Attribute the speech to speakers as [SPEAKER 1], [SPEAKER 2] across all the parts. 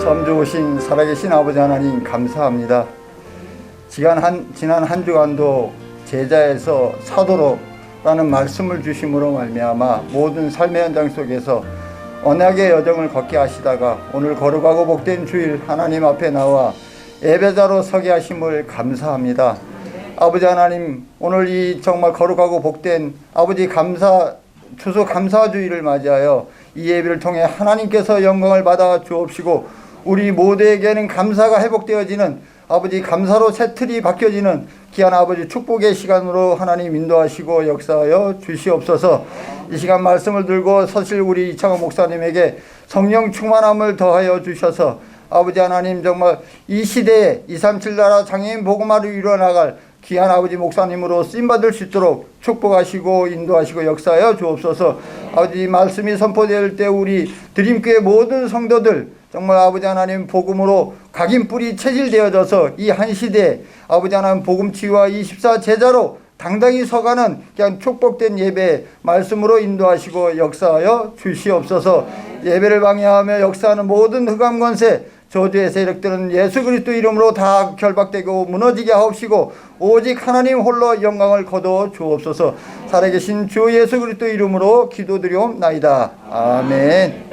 [SPEAKER 1] 참 좋으신 살아계신 아버지 하나님 감사합니다. 지난 한 주간도 제자에서 사도로라는 말씀을 주심으로 말미암아 모든 삶의 현장 속에서 언약의 여정을 걷게 하시다가 오늘 거룩하고 복된 주일 하나님 앞에 나와 예배자로 서게 하심을 감사합니다. 아버지 하나님, 오늘 이 정말 거룩하고 복된 아버지 추수 감사주일을 맞이하여 이 예배를 통해 하나님께서 영광을 받아 주옵시고 우리 모두에게는 감사가 회복되어지는 아버지 감사로 새 틀이 바뀌어지는 귀한 아버지 축복의 시간으로 하나님 인도하시고 역사하여 주시옵소서. 이 시간 말씀을 들고 서실 우리 이창호 목사님에게 성령 충만함을 더하여 주셔서 아버지 하나님 정말 이 시대에 237 나라 장애인 복음화를 이루어나갈 귀한 아버지 목사님으로 쓰임받을 수 있도록 축복하시고 인도하시고 역사하여 주옵소서. 아버지 말씀이 선포될 때 우리 드림교회 모든 성도들 정말 아버지 하나님 복음으로 각인뿔이 체질되어져서 이 한 시대에 아버지 하나님 복음치유와 24 제자로 당당히 서가는 그냥 축복된 예배 말씀으로 인도하시고 역사하여 주시옵소서. 예배를 방해하며 역사하는 모든 흑암 권세 저주의 세력들은 예수 그리스도 이름으로 다 결박되고 무너지게 하옵시고 오직 하나님 홀로 영광을 거두어 주옵소서. 살아계신 주 예수 그리스도 이름으로 기도드리옵나이다. 아멘.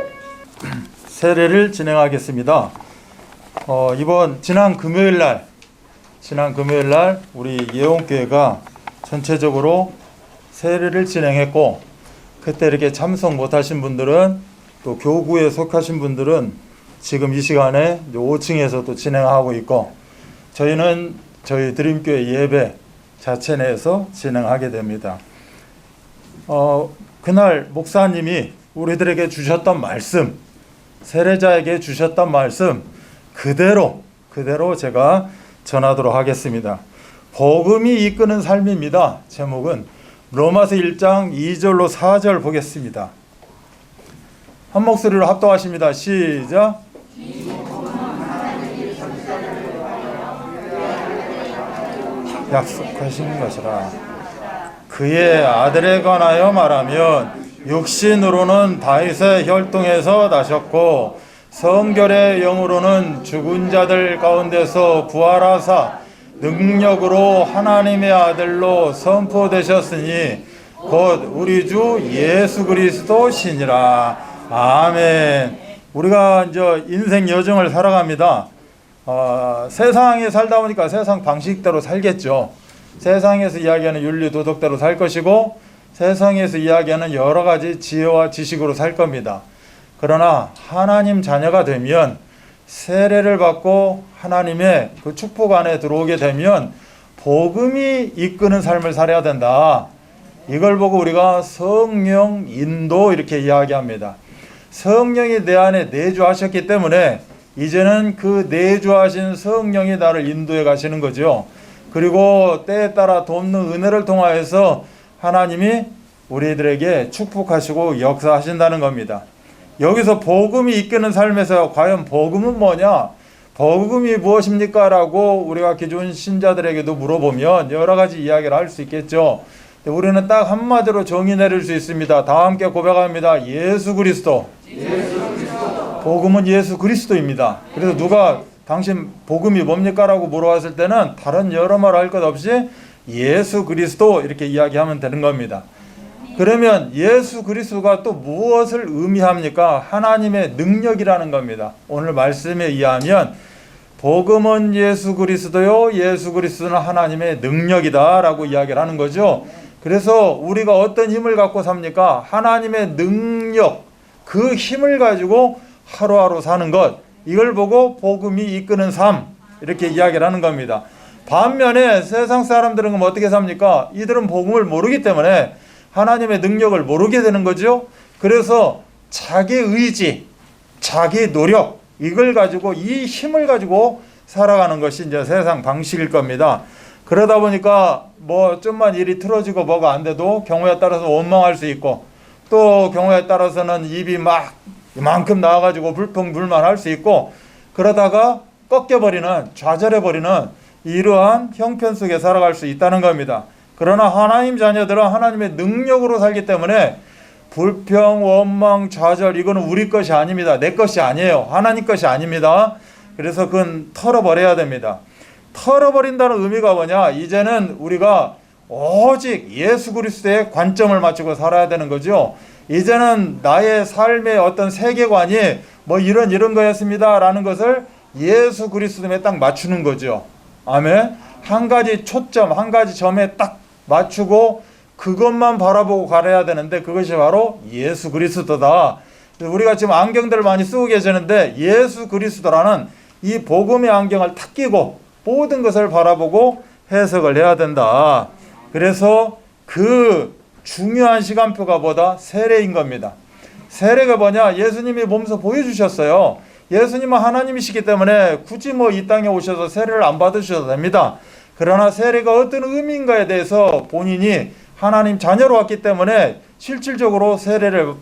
[SPEAKER 2] 세례를 진행하겠습니다. 지난 금요일 날 우리 예원교회가 전체적으로 세례를 진행했고, 그때 이렇게 참석 못하신 분들은 또 교구에 속하신 분들은 지금 이 시간에 5층에서 또 진행하고 있고, 저희는 저희 드림교회 예배 자체 내에서 진행하게 됩니다. 그날 목사님이 우리들에게 주셨던 말씀, 세례자에게 주셨던 말씀 그대로 제가 전하도록 하겠습니다. 복음이 이끄는 삶입니다. 제목은 로마서 1장 2절로 4절 보겠습니다. 한 목소리로 합독하십니다. 시작. 약속하신 것이라. 그의 아들에 관하여 말하면 육신으로는 다윗의 혈통에서 나셨고 성결의 영으로는 죽은 자들 가운데서 부활하사 능력으로 하나님의 아들로 선포되셨으니 곧 우리 주 예수 그리스도시니라. 아멘. 우리가 이제 인생 여정을 살아갑니다. 세상에 살다 보니까 세상 방식대로 살겠죠. 세상에서 이야기하는 윤리 도덕대로 살 것이고 세상에서 이야기하는 여러 가지 지혜와 지식으로 살 겁니다. 그러나 하나님 자녀가 되면 세례를 받고 하나님의 그 축복 안에 들어오게 되면 복음이 이끄는 삶을 살아야 된다. 이걸 보고 우리가 성령 인도 이렇게 이야기합니다. 성령이 내 안에 내주하셨기 때문에 이제는 그 내주하신 성령이 나를 인도해 가시는 거죠. 그리고 때에 따라 돕는 은혜를 통하여서 하나님이 우리들에게 축복하시고 역사하신다는 겁니다. 여기서 복음이 이끄는 삶에서 과연 복음은 뭐냐? 복음이 무엇입니까? 라고 우리가 기존 신자들에게도 물어보면 여러 가지 이야기를 할 수 있겠죠. 우리는 딱 한마디로 정의 내릴 수 있습니다. 다 함께 고백합니다. 예수 그리스도. 복음은 예수 그리스도입니다. 그래서 누가 당신 복음이 뭡니까? 라고 물어봤을 때는 다른 여러 말 할 것 없이 예수 그리스도 이렇게 이야기하면 되는 겁니다. 그러면 예수 그리스도가 또 무엇을 의미합니까? 하나님의 능력이라는 겁니다. 오늘 말씀에 의하면 복음은 예수 그리스도요, 예수 그리스도는 하나님의 능력이다 라고 이야기를 하는 거죠. 그래서 우리가 어떤 힘을 갖고 삽니까? 하나님의 능력, 그 힘을 가지고 하루하루 사는 것, 이걸 보고 복음이 이끄는 삶 이렇게 이야기를 하는 겁니다. 반면에 세상 사람들은 그럼 어떻게 삽니까? 이들은 복음을 모르기 때문에 하나님의 능력을 모르게 되는 거죠. 그래서 자기 의지, 자기 노력, 이걸 가지고 이 힘을 가지고 살아가는 것이 이제 세상 방식일 겁니다. 그러다 보니까 뭐 좀만 일이 틀어지고 뭐가 안 돼도 경우에 따라서 원망할 수 있고, 또 경우에 따라서는 입이 막 이만큼 나와가지고 불평불만할 수 있고, 그러다가 꺾여버리는, 좌절해버리는 이러한 형편 속에 살아갈 수 있다는 겁니다. 그러나 하나님 자녀들은 하나님의 능력으로 살기 때문에 불평, 원망, 좌절 이거는 우리 것이 아닙니다. 내 것이 아니에요. 하나님 것이 아닙니다. 그래서 그건 털어버려야 됩니다. 털어버린다는 의미가 뭐냐? 이제는 우리가 오직 예수 그리스도의 관점을 맞추고 살아야 되는 거죠. 이제는 나의 삶의 어떤 세계관이 뭐 이런 거였습니다 라는 것을 예수 그리스도에 딱 맞추는 거죠. 아멘. 한 가지 초점, 한 가지 점에 딱 맞추고 그것만 바라보고 가려야 되는데 그것이 바로 예수 그리스도다. 우리가 지금 안경들을 많이 쓰고 계시는데 예수 그리스도라는 이 복음의 안경을 탁 끼고 모든 것을 바라보고 해석을 해야 된다. 그래서 그 중요한 시간표가 뭐다? 세례인 겁니다. 세례가 뭐냐? 예수님이 몸소 보여주셨어요. 예수님은 하나님이시기 때문에 굳이 뭐 이 땅에 오셔서 세례를 안 받으셔도 됩니다. 그러나 세례가 어떤 의미인가에 대해서 본인이 하나님 자녀로 왔기 때문에 실질적으로 세례를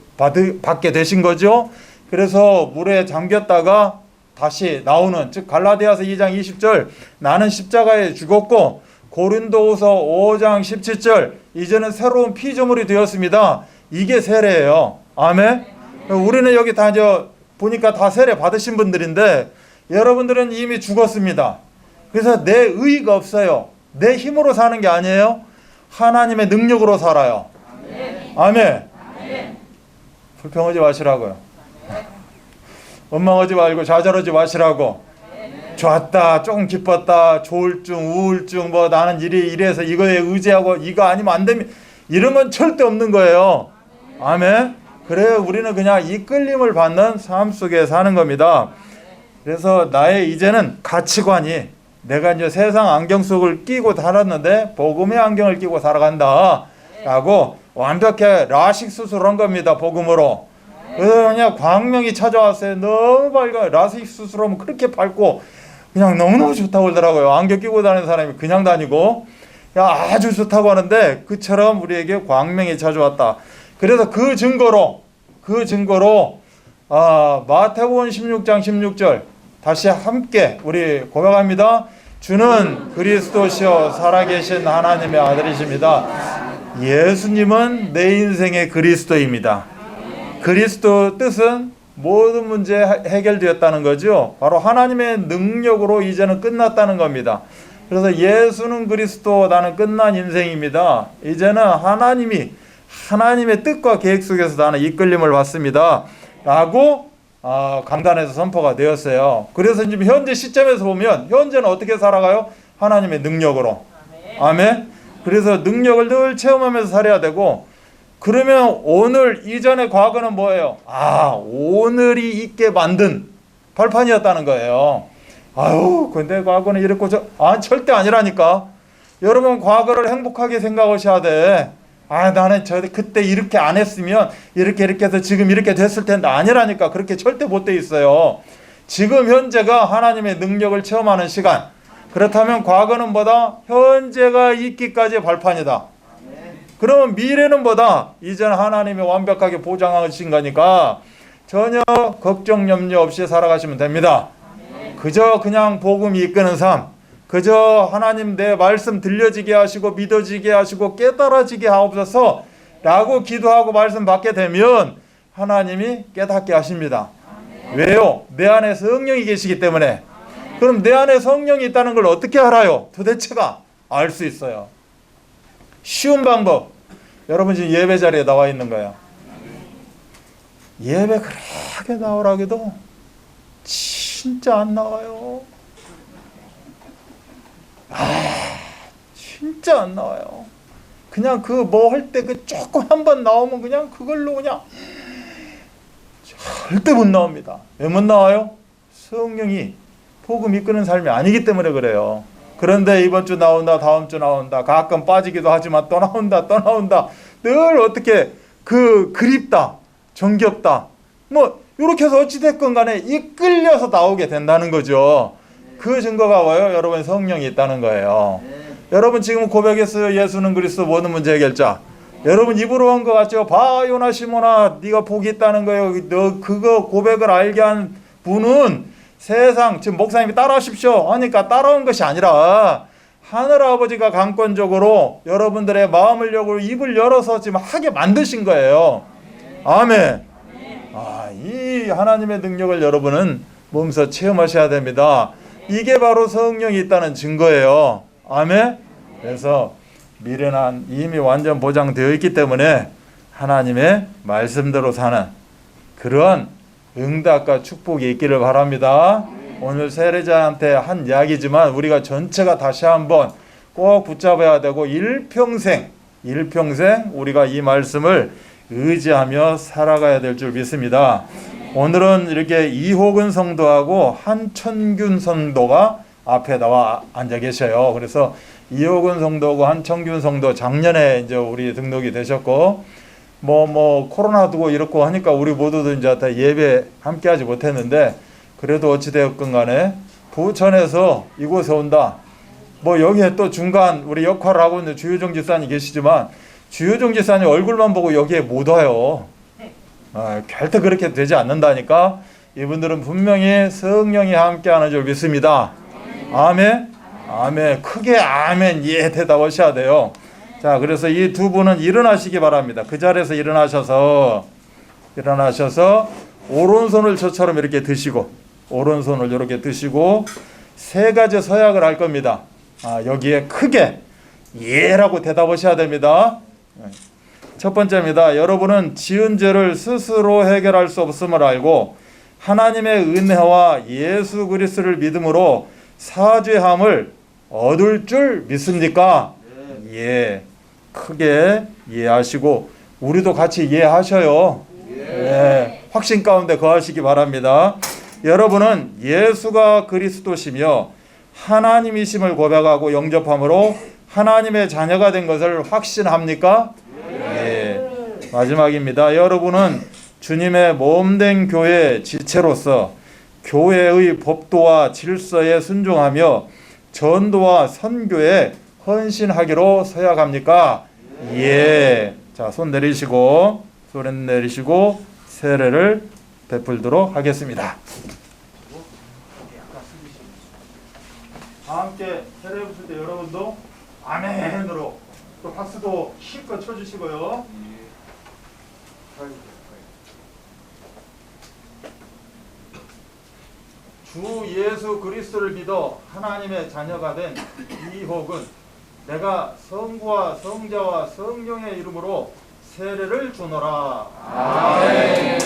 [SPEAKER 2] 받게 되신 거죠. 그래서 물에 잠겼다가 다시 나오는, 즉 갈라디아서 2장 20절 나는 십자가에 죽었고 고린도후서 5장 17절 이제는 새로운 피조물이 되었습니다. 이게 세례예요. 아멘. 우리는 여기 다 이제 보니까 다 세례 받으신 분들인데 여러분들은 이미 죽었습니다. 그래서 내 의의가 없어요. 내 힘으로 사는 게 아니에요. 하나님의 능력으로 살아요. 아멘. 불평하지 마시라고요. 원망하지 말고 좌절하지 마시라고. 좋았다, 조금 기뻤다, 조울증, 우울증, 뭐 나는 이래서 이거에 의지하고 이거 아니면 안 됩니다. 이런 건 절대 없는 거예요. 아멘. 그래 우리는 그냥 이끌림을 받는 삶 속에 사는 겁니다. 그래서 나의 이제는 가치관이 내가 이제 세상 안경 속을 끼고 살았는데 복음의 안경을 끼고 살아간다 라고 완벽하게 라식 수술한 겁니다. 복음으로. 그래서 그냥 광명이 찾아왔어요. 너무 밝아요. 라식 수술하면 그렇게 밝고 그냥 너무너무 좋다고 그러더라고요. 안경 끼고 다니는 사람이 그냥 다니고 야, 아주 좋다고 하는데 그처럼 우리에게 광명이 찾아왔다. 그래서 그 증거로 마태복음 16장 16절 다시 함께 우리 고백합니다. 주는 그리스도시요 살아계신 하나님의 아들이십니다. 예수님은 내 인생의 그리스도입니다. 그리스도 뜻은 모든 문제 해결되었다는 거죠. 바로 하나님의 능력으로 이제는 끝났다는 겁니다. 그래서 예수는 그리스도, 나는 끝난 인생입니다. 이제는 하나님의 뜻과 계획 속에서 나는 이끌림을 받습니다 라고 강단에서 선포가 되었어요. 그래서 지금 현재 시점에서 보면 현재는 어떻게 살아가요? 하나님의 능력으로. 아멘. 그래서 능력을 늘 체험하면서 살아야 되고, 그러면 오늘 이전의 과거는 뭐예요? 오늘이 있게 만든 발판이었다는 거예요. 근데 과거는 이랬고 절대 아니라니까. 여러분 과거를 행복하게 생각하셔야 돼. 나는 그때 이렇게 안 했으면 이렇게 해서 지금 이렇게 됐을 텐데 아니라니까. 그렇게 절대 못 돼 있어요. 지금 현재가 하나님의 능력을 체험하는 시간. 그렇다면 과거는 뭐다? 현재가 있기까지의 발판이다. 그러면 미래는 뭐다? 이제는 하나님이 완벽하게 보장하신 거니까 전혀 걱정 염려 없이 살아가시면 됩니다. 그저 그냥 복음 이끄는 삶, 그저 하나님 내 말씀 들려지게 하시고 믿어지게 하시고 깨달아지게 하옵소서 라고 기도하고 말씀 받게 되면 하나님이 깨닫게 하십니다. 왜요? 내 안에 성령이 계시기 때문에. 그럼 내 안에 성령이 있다는 걸 어떻게 알아요? 도대체가 알 수 있어요. 쉬운 방법. 여러분 지금 예배 자리에 나와 있는 거예요. 예배 그렇게 나오라고 해도 진짜 안 나와요. 진짜 안 나와요. 그냥 그 뭐 할 때 그 조금 한번 나오면 그냥 그걸로 그냥 절대 못 나옵니다. 왜 못 나와요? 성령이 복음 이끄는 삶이 아니기 때문에 그래요. 그런데 이번 주 나온다, 다음 주 나온다, 가끔 빠지기도 하지만 또 나온다. 늘 어떻게 그립다, 정겹다. 뭐 이렇게 해서 어찌됐건 간에 이끌려서 나오게 된다는 거죠. 그 증거가 뭐예요? 여러분 성령이 있다는 거예요. 여러분 지금 고백했어요. 예수는 그리스도 모든 문제 해결자. 여러분 입으로 한 것 같죠? 봐 요나 시몬아 네가 복이 있다는 거예요. 너 그거 고백을 알게 한 분은 세상 지금 목사님이 따라하십시오 하니까 따라온 것이 아니라 하늘아버지가 강권적으로 여러분들의 마음을 열고 입을 열어서 지금 하게 만드신 거예요. 아멘. 이 하나님의 능력을 여러분은 몸소 체험하셔야 됩니다. 이게 바로 성령이 있다는 증거예요. 아멘. 그래서 미련한 이미 완전 보장되어 있기 때문에 하나님의 말씀대로 사는 그러한 응답과 축복이 있기를 바랍니다. 오늘 세례자한테 한 이야기지만 우리가 전체가 다시 한번 꼭 붙잡아야 되고 일평생 우리가 이 말씀을 의지하며 살아가야 될 줄 믿습니다. 오늘은 이렇게 이호근 성도하고 한천균 성도가 앞에 나와 앉아 계셔요. 그래서 이호근 성도하고 한천균 성도 작년에 이제 우리 등록이 되셨고 코로나 두고 이렇고 하니까 우리 모두도 이제 다 예배 함께하지 못했는데 그래도 어찌되었건 간에 부천에서 이곳에 온다. 여기에 또 중간 우리 역할을 하고 있는 주효정 집사님 계시지만 주효정 집사님 얼굴만 보고 여기에 못 와요. 절대 그렇게 되지 않는다니까. 이분들은 분명히 성령이 함께하는 줄 믿습니다. 아멘. 아멘. 크게 아멘 예 대답하셔야 돼요. 자, 그래서 이 두 분은 일어나시기 바랍니다. 그 자리에서 일어나셔서 오른손을 저처럼 이렇게 드시고 오른손을 이렇게 드시고 세 가지 서약을 할 겁니다. 여기에 크게 예라고 대답하셔야 됩니다. 첫 번째입니다. 여러분은 지은 죄를 스스로 해결할 수 없음을 알고 하나님의 은혜와 예수 그리스도를 믿음으로 사죄함을 얻을 줄 믿습니까? 예. 크게 예하시고 우리도 같이 예하셔요. 예. 확신 가운데 거하시기 바랍니다. 여러분은 예수가 그리스도시며 하나님이심을 고백하고 영접함으로 하나님의 자녀가 된 것을 확신합니까? 예. 마지막입니다. 여러분은 주님의 몸된 교회 지체로서 교회의 법도와 질서에 순종하며 전도와 선교에 헌신하기로 서약합니까? 예. 자, 손 내리시고 세례를 베풀도록 하겠습니다. 함께 세례 베풀 때 여러분도 아멘으로 또 박수도 힘껏 쳐주시고요. 주 예수 그리스도를 믿어 하나님의 자녀가 된 이혹은 내가 성부와 성자와 성령의 이름으로 세례를 주노라. 아멘.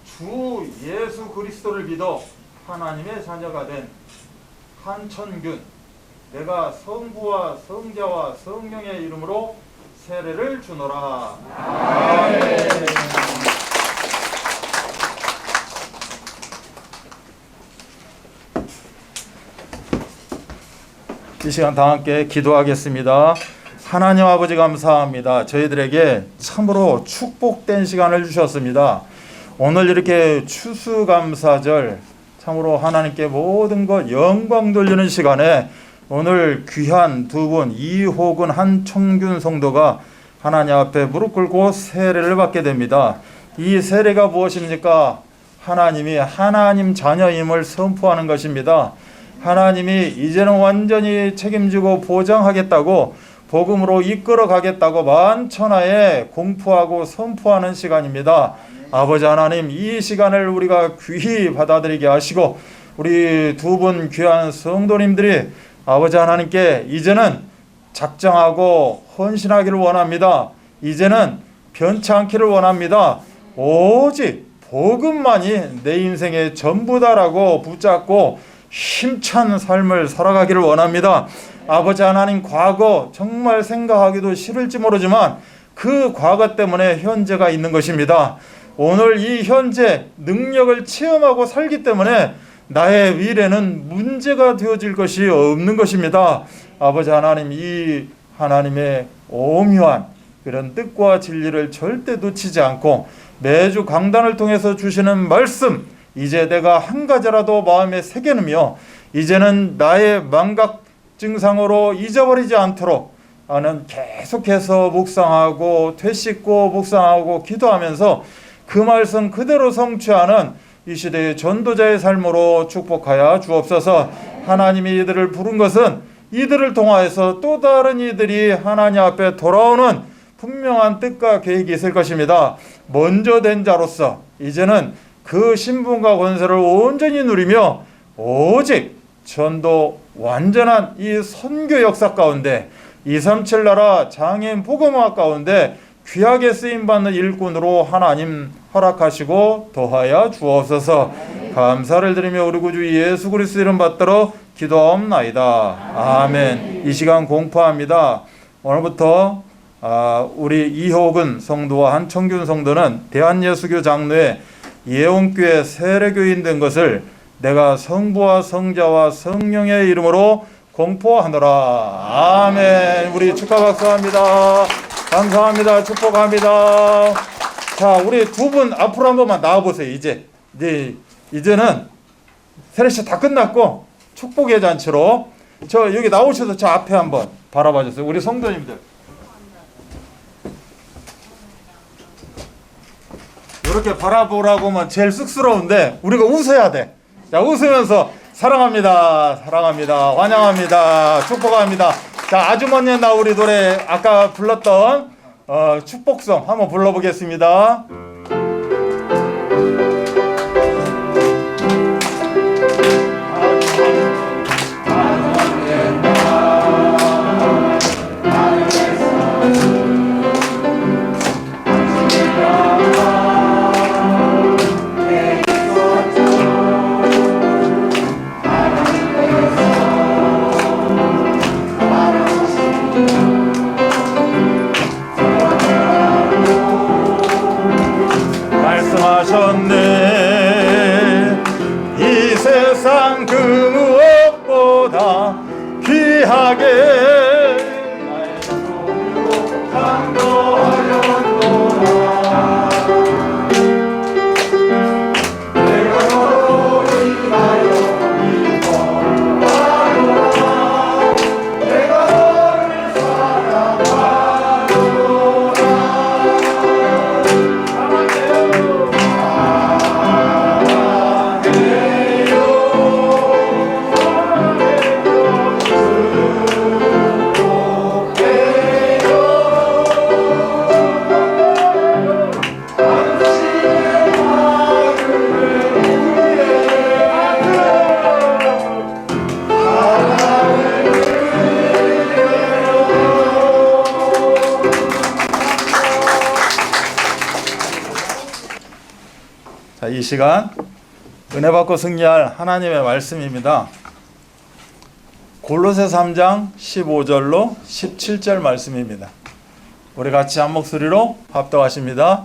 [SPEAKER 2] 주 예수 그리스도를 믿어 하나님의 자녀가 된 한천균 내가 성부와 성자와 성령의 이름으로 세례를 주노라. 아멘. 이 시간 다 함께 기도하겠습니다. 하나님 아버지 감사합니다. 저희들에게 참으로 축복된 시간을 주셨습니다. 오늘 이렇게 추수감사절 참으로 하나님께 모든 것 영광 돌리는 시간에 오늘 귀한 두 분 이호근 한청균 성도가 하나님 앞에 무릎 꿇고 세례를 받게 됩니다. 이 세례가 무엇입니까? 하나님이 하나님 자녀임을 선포하는 것입니다. 하나님이 이제는 완전히 책임지고 보장하겠다고 복음으로 이끌어 가겠다고 만천하에 공포하고 선포하는 시간입니다. 아버지 하나님, 이 시간을 우리가 귀히 받아들이게 하시고 우리 두 분 귀한 성도님들이 아버지 하나님께 이제는 작정하고 헌신하기를 원합니다. 이제는 변치 않기를 원합니다. 오직 복음만이 내 인생의 전부다라고 붙잡고 힘찬 삶을 살아가기를 원합니다. 아버지 하나님, 과거 정말 생각하기도 싫을지 모르지만 그 과거 때문에 현재가 있는 것입니다. 오늘 이 현재 능력을 체험하고 살기 때문에 나의 미래는 문제가 되어질 것이 없는 것입니다. 아버지 하나님, 이 하나님의 오묘한 그런 뜻과 진리를 절대 놓치지 않고 매주 강단을 통해서 주시는 말씀, 이제 내가 한 가지라도 마음에 새겨놓으며 이제는 나의 망각 증상으로 잊어버리지 않도록 나는 계속해서 묵상하고 되씹고 묵상하고 기도하면서 그 말씀 그대로 성취하는 이 시대의 전도자의 삶으로 축복하여 주옵소서. 하나님이 이들을 부른 것은 이들을 통하여서 또 다른 이들이 하나님 앞에 돌아오는 분명한 뜻과 계획이 있을 것입니다. 먼저 된 자로서 이제는 그 신분과 권세를 온전히 누리며 오직 전도 완전한 이 선교 역사 가운데 237 나라 장애인 복음화 가운데 귀하게 쓰임받는 일꾼으로 하나님 허락하시고 더하여 주옵소서. 감사를 드리며 우리 구주 예수 그리스도 이름 받들어 기도하옵나이다. 아멘. 이 시간 공포합니다. 오늘부터 우리 이호근 성도와 한청균 성도는 대한예수교 장로의 예원교회 세례교인 된 것을 내가 성부와 성자와 성령의 이름으로 공포하노라. 아멘. 우리 축하 박수합니다. 감사합니다. 축복합니다. 자, 우리 두 분 앞으로 한 번만 나와보세요. 이제는 세례식 다 끝났고 축복의 잔치로 저 여기 나오셔서 저 앞에 한번 바라봐 주세요. 우리 성도님들. 이렇게 바라보라고 하면 제일 쑥스러운데 우리가 웃어야 돼. 자, 웃으면서 사랑합니다. 사랑합니다. 환영합니다. 축복합니다. 자, 아주머니 나 우리 노래 아까 불렀던 축복성 한번 불러보겠습니다. 말씀하셨네. 이 세상 그 무엇보다 귀하게 나의 소유로 강도하였노라. 내가 너로 인하여 기뻐하노라. 내가 너를 사랑하노라. 자, 이 시간 은혜 받고 승리할 하나님의 말씀입니다. 골로새 3장 15절로 17절 말씀입니다. 우리 같이 한 목소리로 합독하십니다.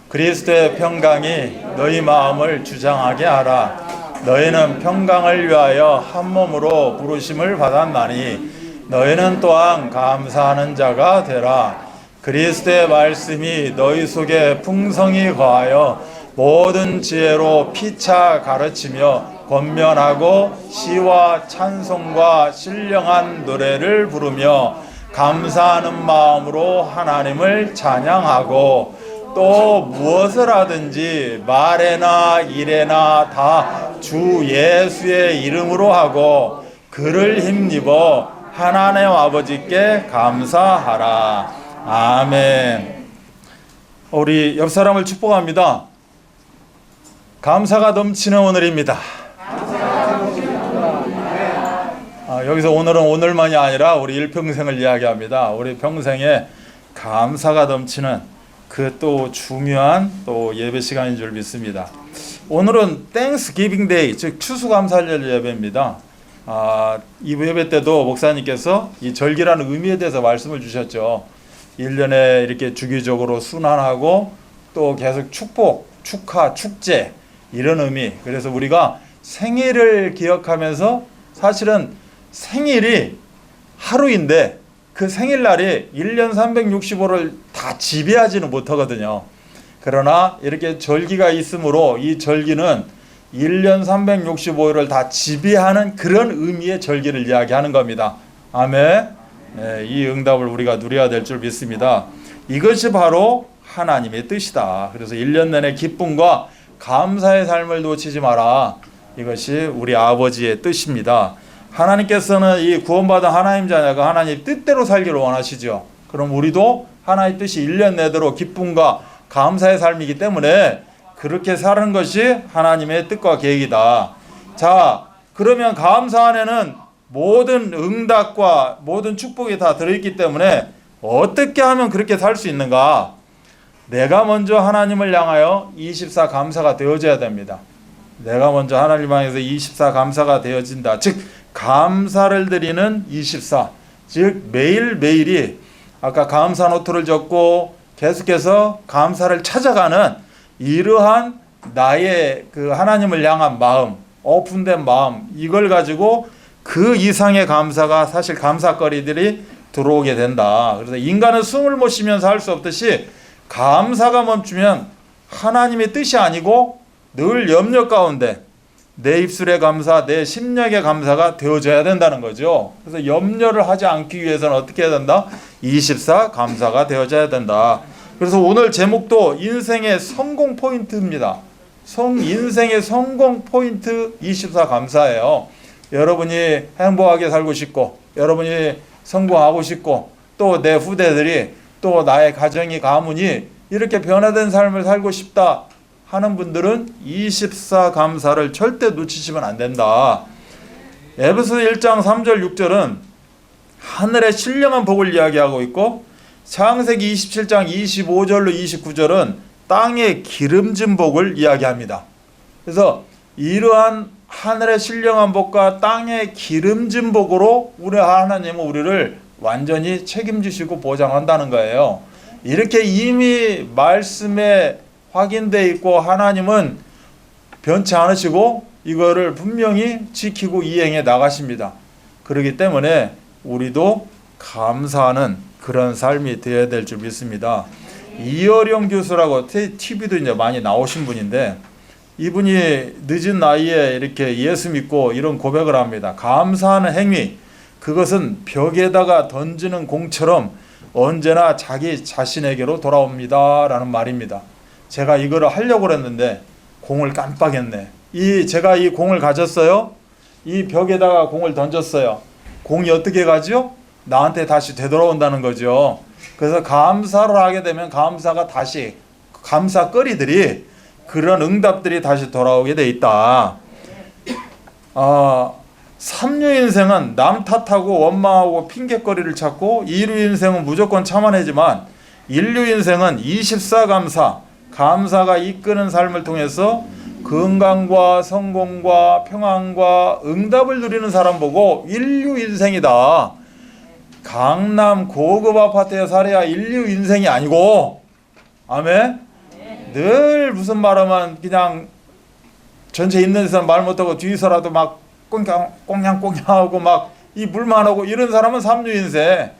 [SPEAKER 2] 그리스도의 평강이 너희 마음을 주장하게 하라. 너희는 평강을 위하여 한 몸으로 부르심을 받았나니 너희는 또한 감사하는 자가 되라. 그리스도의 말씀이 너희 속에 풍성히 거하여 모든 지혜로 피차 가르치며 권면하고 시와 찬송과 신령한 노래를 부르며 감사하는 마음으로 하나님을 찬양하고 또 무엇을 하든지 말에나 일에나 다 주 예수의 이름으로 하고 그를 힘입어 하나님 아버지께 감사하라. 아멘. 우리 옆 사람을 축복합니다. 감사가 넘치는 오늘입니다. 여기서 오늘은 오늘만이 아니라 우리 일평생을 이야기합니다. 우리 평생에 감사가 넘치는 그 또 중요한 또 예배 시간인 줄 믿습니다. 오늘은 땡스기빙 데이, 즉 추수감사절 예배입니다. 이부 예배 때도 목사님께서 이 절기라는 의미에 대해서 말씀을 주셨죠. 1년에 이렇게 주기적으로 순환하고 또 계속 축복, 축하, 축제 이런 의미. 그래서 우리가 생일을 기억하면서 사실은 생일이 하루인데 그 생일날이 1년 365를 다 지배하지는 못하거든요. 그러나 이렇게 절기가 있으므로 이 절기는 1년 365일을 다 지배하는 그런 의미의 절기를 이야기하는 겁니다. 아멘. 네, 이 응답을 우리가 누려야 될 줄 믿습니다. 이것이 바로 하나님의 뜻이다. 그래서 1년 내내 기쁨과 감사의 삶을 놓치지 마라. 이것이 우리 아버지의 뜻입니다. 하나님께서는 이 구원받은 하나님 자녀가 하나님 뜻대로 살기를 원하시죠. 그럼 우리도 하나님의 뜻이 1년 내도록 기쁨과 감사의 삶이기 때문에 그렇게 사는 것이 하나님의 뜻과 계획이다. 자, 그러면 감사 안에는 모든 응답과 모든 축복이 다 들어있기 때문에 어떻게 하면 그렇게 살 수 있는가? 내가 먼저 하나님을 향하여 24 감사가 되어져야 됩니다. 내가 먼저 하나님 향해서 24 감사가 되어진다. 즉 감사를 드리는 24, 즉 매일매일이 아까 감사 노트를 적고 계속해서 감사를 찾아가는 이러한 나의 그 하나님을 향한 마음, 오픈된 마음, 이걸 가지고 그 이상의 감사가 사실 감사거리들이 들어오게 된다. 그래서 인간은 숨을 못 쉬면서 할 수 없듯이 감사가 멈추면 하나님의 뜻이 아니고 늘 염려 가운데 내 입술의 감사, 내 심령의 감사가 되어져야 된다는 거죠. 그래서 염려를 하지 않기 위해서는 어떻게 해야 된다? 24 감사가 되어져야 된다. 그래서 오늘 제목도 인생의 성공 포인트입니다. 인생의 성공 포인트 24 감사예요. 여러분이 행복하게 살고 싶고, 여러분이 성공하고 싶고, 또 내 후대들이, 또 나의 가정이, 가문이 이렇게 변화된 삶을 살고 싶다 하는 분들은 24 감사를 절대 놓치시면 안 된다. 에베소 1장 3절 6절은 하늘의 신령한 복을 이야기하고 있고, 창세기 27장 25절로 29절은 땅의 기름진 복을 이야기합니다. 그래서 이러한 하늘의 신령한 복과 땅의 기름진 복으로 우리 하나님은 우리를 완전히 책임지시고 보장한다는 거예요. 이렇게 이미 말씀에 확인되어 있고 하나님은 변치 않으시고 이거를 분명히 지키고 이행해 나가십니다. 그렇기 때문에 우리도 감사하는 그런 삶이 되어야 될 줄 믿습니다. 이어령 교수라고 TV도 이제 많이 나오신 분인데, 이분이 늦은 나이에 이렇게 예수 믿고 이런 고백을 합니다. 감사하는 행위, 그것은 벽에다가 던지는 공처럼 언제나 자기 자신에게로 돌아옵니다 라는 말입니다. 제가 이거를 하려고 했는데 공을 깜빡했네. 제가 이 공을 가졌어요. 이 벽에다가 공을 던졌어요. 공이 어떻게 가죠? 나한테 다시 되돌아온다는 거죠. 그래서 감사를 하게 되면 감사가 다시, 감사거리들이, 그런 응답들이 다시 돌아오게 돼 있다. 삼류 인생은 남 탓하고 원망하고 핑계거리를 찾고, 이류 인생은 무조건 참아내지만 인류 인생은 24 감사, 감사가 이끄는 삶을 통해서 건강과 성공과 평안과 응답을 누리는 사람 보고 인류 인생이다. 강남 고급 아파트에 살아야 인류 인생이 아니고, 아멘? 늘 무슨 말하면 그냥 전체 있는 데서는 말 못하고 뒤에서라도 막 꽁냥꽁냥하고 막 이 불만 하고 이런 사람은 삼류 인생.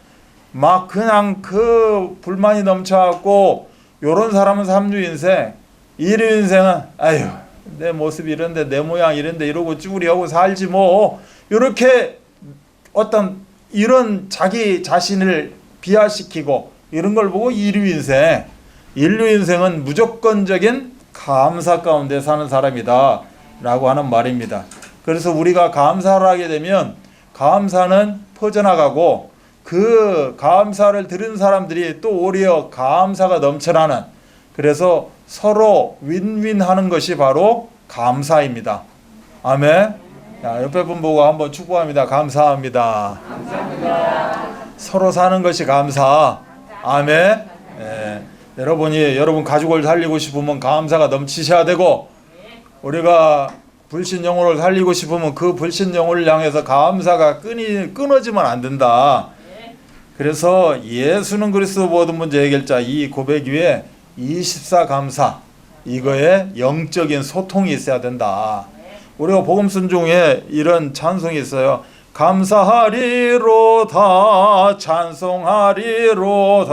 [SPEAKER 2] 막 그냥 그 불만이 넘쳐갖고 요런 사람은 삼류 인생. 이류 인생은 아유 내 모습 이런데 내 모양 이런데 이러고 쭈구리하고 살지 뭐, 요렇게 어떤 이런 자기 자신을 비하시키고 이런 걸 보고 이류 인생. 인류 인생은 무조건적인 감사 가운데 사는 사람이다 라고 하는 말입니다. 그래서 우리가 감사를 하게 되면 감사는 퍼져나가고, 그 감사를 들은 사람들이 또 오히려 감사가 넘쳐나는, 그래서 서로 윈윈 하는 것이 바로 감사입니다. 아멘. 자, 옆에 분 보고 한번 축복합니다. 감사합니다. 감사합니다. 서로 사는 것이 감사. 아멘. 네. 여러분 가족을 살리고 싶으면 감사가 넘치셔야 되고, 우리가 불신 영혼을 살리고 싶으면 그 불신 영혼을 향해서 감사가 끊어지면 안 된다. 그래서 예수는 그리스도 모든 문제 해결자, 이 고백 위에 24 감사, 이거에 영적인 소통이 있어야 된다. 우리가 복음 순종에 이런 찬송이 있어요. 감사하리로다 찬송하리로다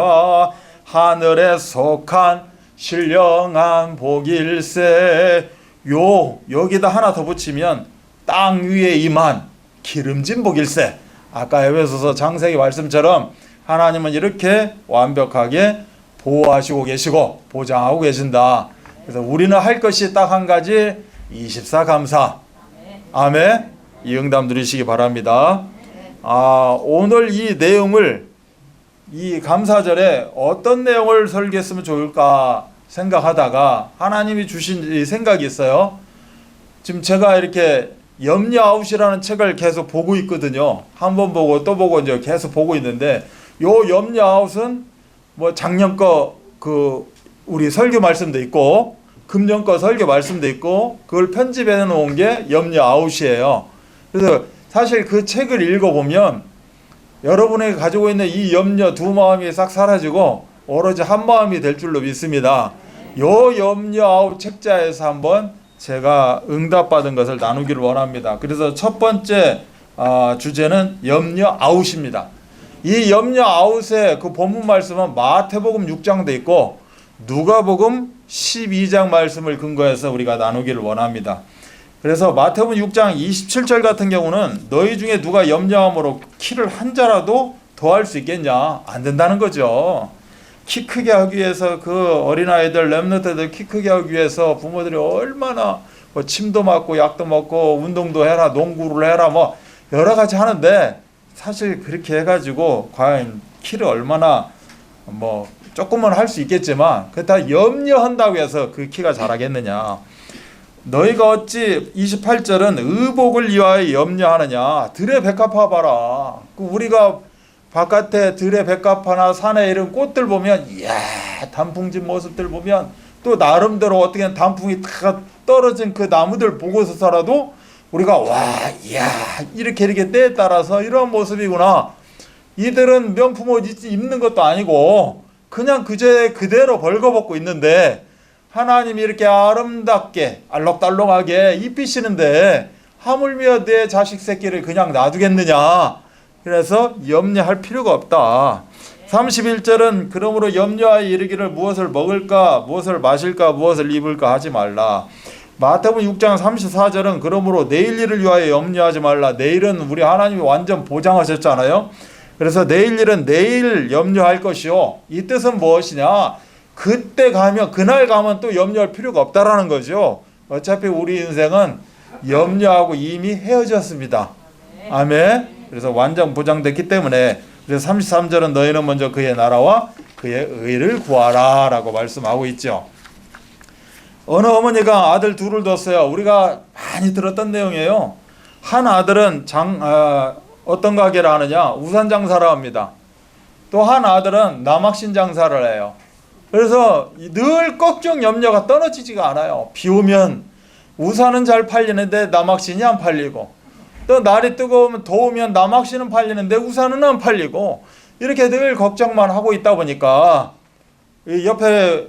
[SPEAKER 2] 하늘에 속한 신령한 복일세. 여기다 하나 더 붙이면 땅 위에 임한 기름진 복일세. 아까 에베소서 창세기 말씀처럼 하나님은 이렇게 완벽하게 보호하시고 계시고 보장하고 계신다. 그래서 우리는 할 것이 딱 한 가지, 24감사. 아멘. 이 응답 누리시기 바랍니다. 오늘 이 내용을, 이 감사절에 어떤 내용을 설계했으면 좋을까 생각하다가 하나님이 주신 이 생각이 있어요. 지금 제가 이렇게 염려 아웃이라는 책을 계속 보고 있거든요. 한 번 보고 또 보고 이제 계속 보고 있는데, 요 염려 아웃은 뭐 작년 거 우리 설교 말씀도 있고 금년 거 설교 말씀도 있고 그걸 편집해 놓은 게 염려 아웃이에요. 그래서 사실 그 책을 읽어보면 여러분이 가지고 있는 이 염려 두 마음이 싹 사라지고 오로지 한 마음이 될 줄로 믿습니다. 요 염려 아웃 책자에서 한번 제가 응답받은 것을 나누기를 원합니다. 그래서 첫 번째 주제는 염려 아웃입니다. 이 염려 아웃의 그 본문 말씀은 마태복음 6장도 있고 누가복음 12장 말씀을 근거해서 우리가 나누기를 원합니다. 그래서 마태복음 6장 27절 같은 경우는 너희 중에 누가 염려함으로 키를 한 자라도 더할 수 있겠냐? 안 된다는 거죠. 키 크게 하기 위해서 그 어린아이들, 렘넌트들 키 크게 하기 위해서 부모들이 얼마나 뭐 침도 맞고 약도 먹고 운동도 해라, 농구를 해라, 뭐 여러 가지 하는데 사실 그렇게 해가지고 과연 키를 얼마나 뭐 조금은 할 수 있겠지만 그 다 염려한다고 해서 그 키가 자라겠느냐. 너희가 어찌 28절은 의복을 위하여 염려하느냐. 들의 백합화 봐라. 우리가 바깥에 들의 백합화나 산에 이런 꽃들 보면 이야 단풍진 모습들 보면 또 나름대로 어떻게 단풍이 다 떨어진 그 나무들 보고서라도 우리가 와 이야 이렇게 때에 따라서 이런 모습이구나. 이들은 명품 옷 입는 것도 아니고 그냥 그대로 벌거벗고 있는데 하나님이 이렇게 아름답게 알록달록하게 입히시는데 하물며 내 자식 새끼를 그냥 놔두겠느냐. 그래서 염려할 필요가 없다. 31절은 그러므로 염려하여 이르기를 무엇을 먹을까 무엇을 마실까 무엇을 입을까 하지 말라. 마태복음 6장 34절은 그러므로 내일 일을 위하여 염려하지 말라. 내일은 우리 하나님이 완전 보장하셨잖아요. 그래서 내일 일은 내일 염려할 것이요. 이 뜻은 무엇이냐? 그때 가면 그날 가면 또 염려할 필요가 없다라는 거죠. 어차피 우리 인생은 염려하고 이미 헤어졌습니다. 아멘. 그래서 완전 보장됐기 때문에 그래서 33절은 너희는 먼저 그의 나라와 그의 의를 구하라 라고 말씀하고 있죠. 어느 어머니가 아들 둘을 뒀어요. 우리가 많이 들었던 내용이에요. 한 아들은 어떤 가게를 하느냐? 우산 장사를 합니다. 또 한 아들은 남학신 장사를 해요. 그래서 늘 걱정 염려가 떨어지지가 않아요. 비 오면 우산은 잘 팔리는데 남학신이 안 팔리고 또 날이 뜨거우면 더우면 남학신은 팔리는데 우산은 안 팔리고 이렇게 늘 걱정만 하고 있다 보니까 옆에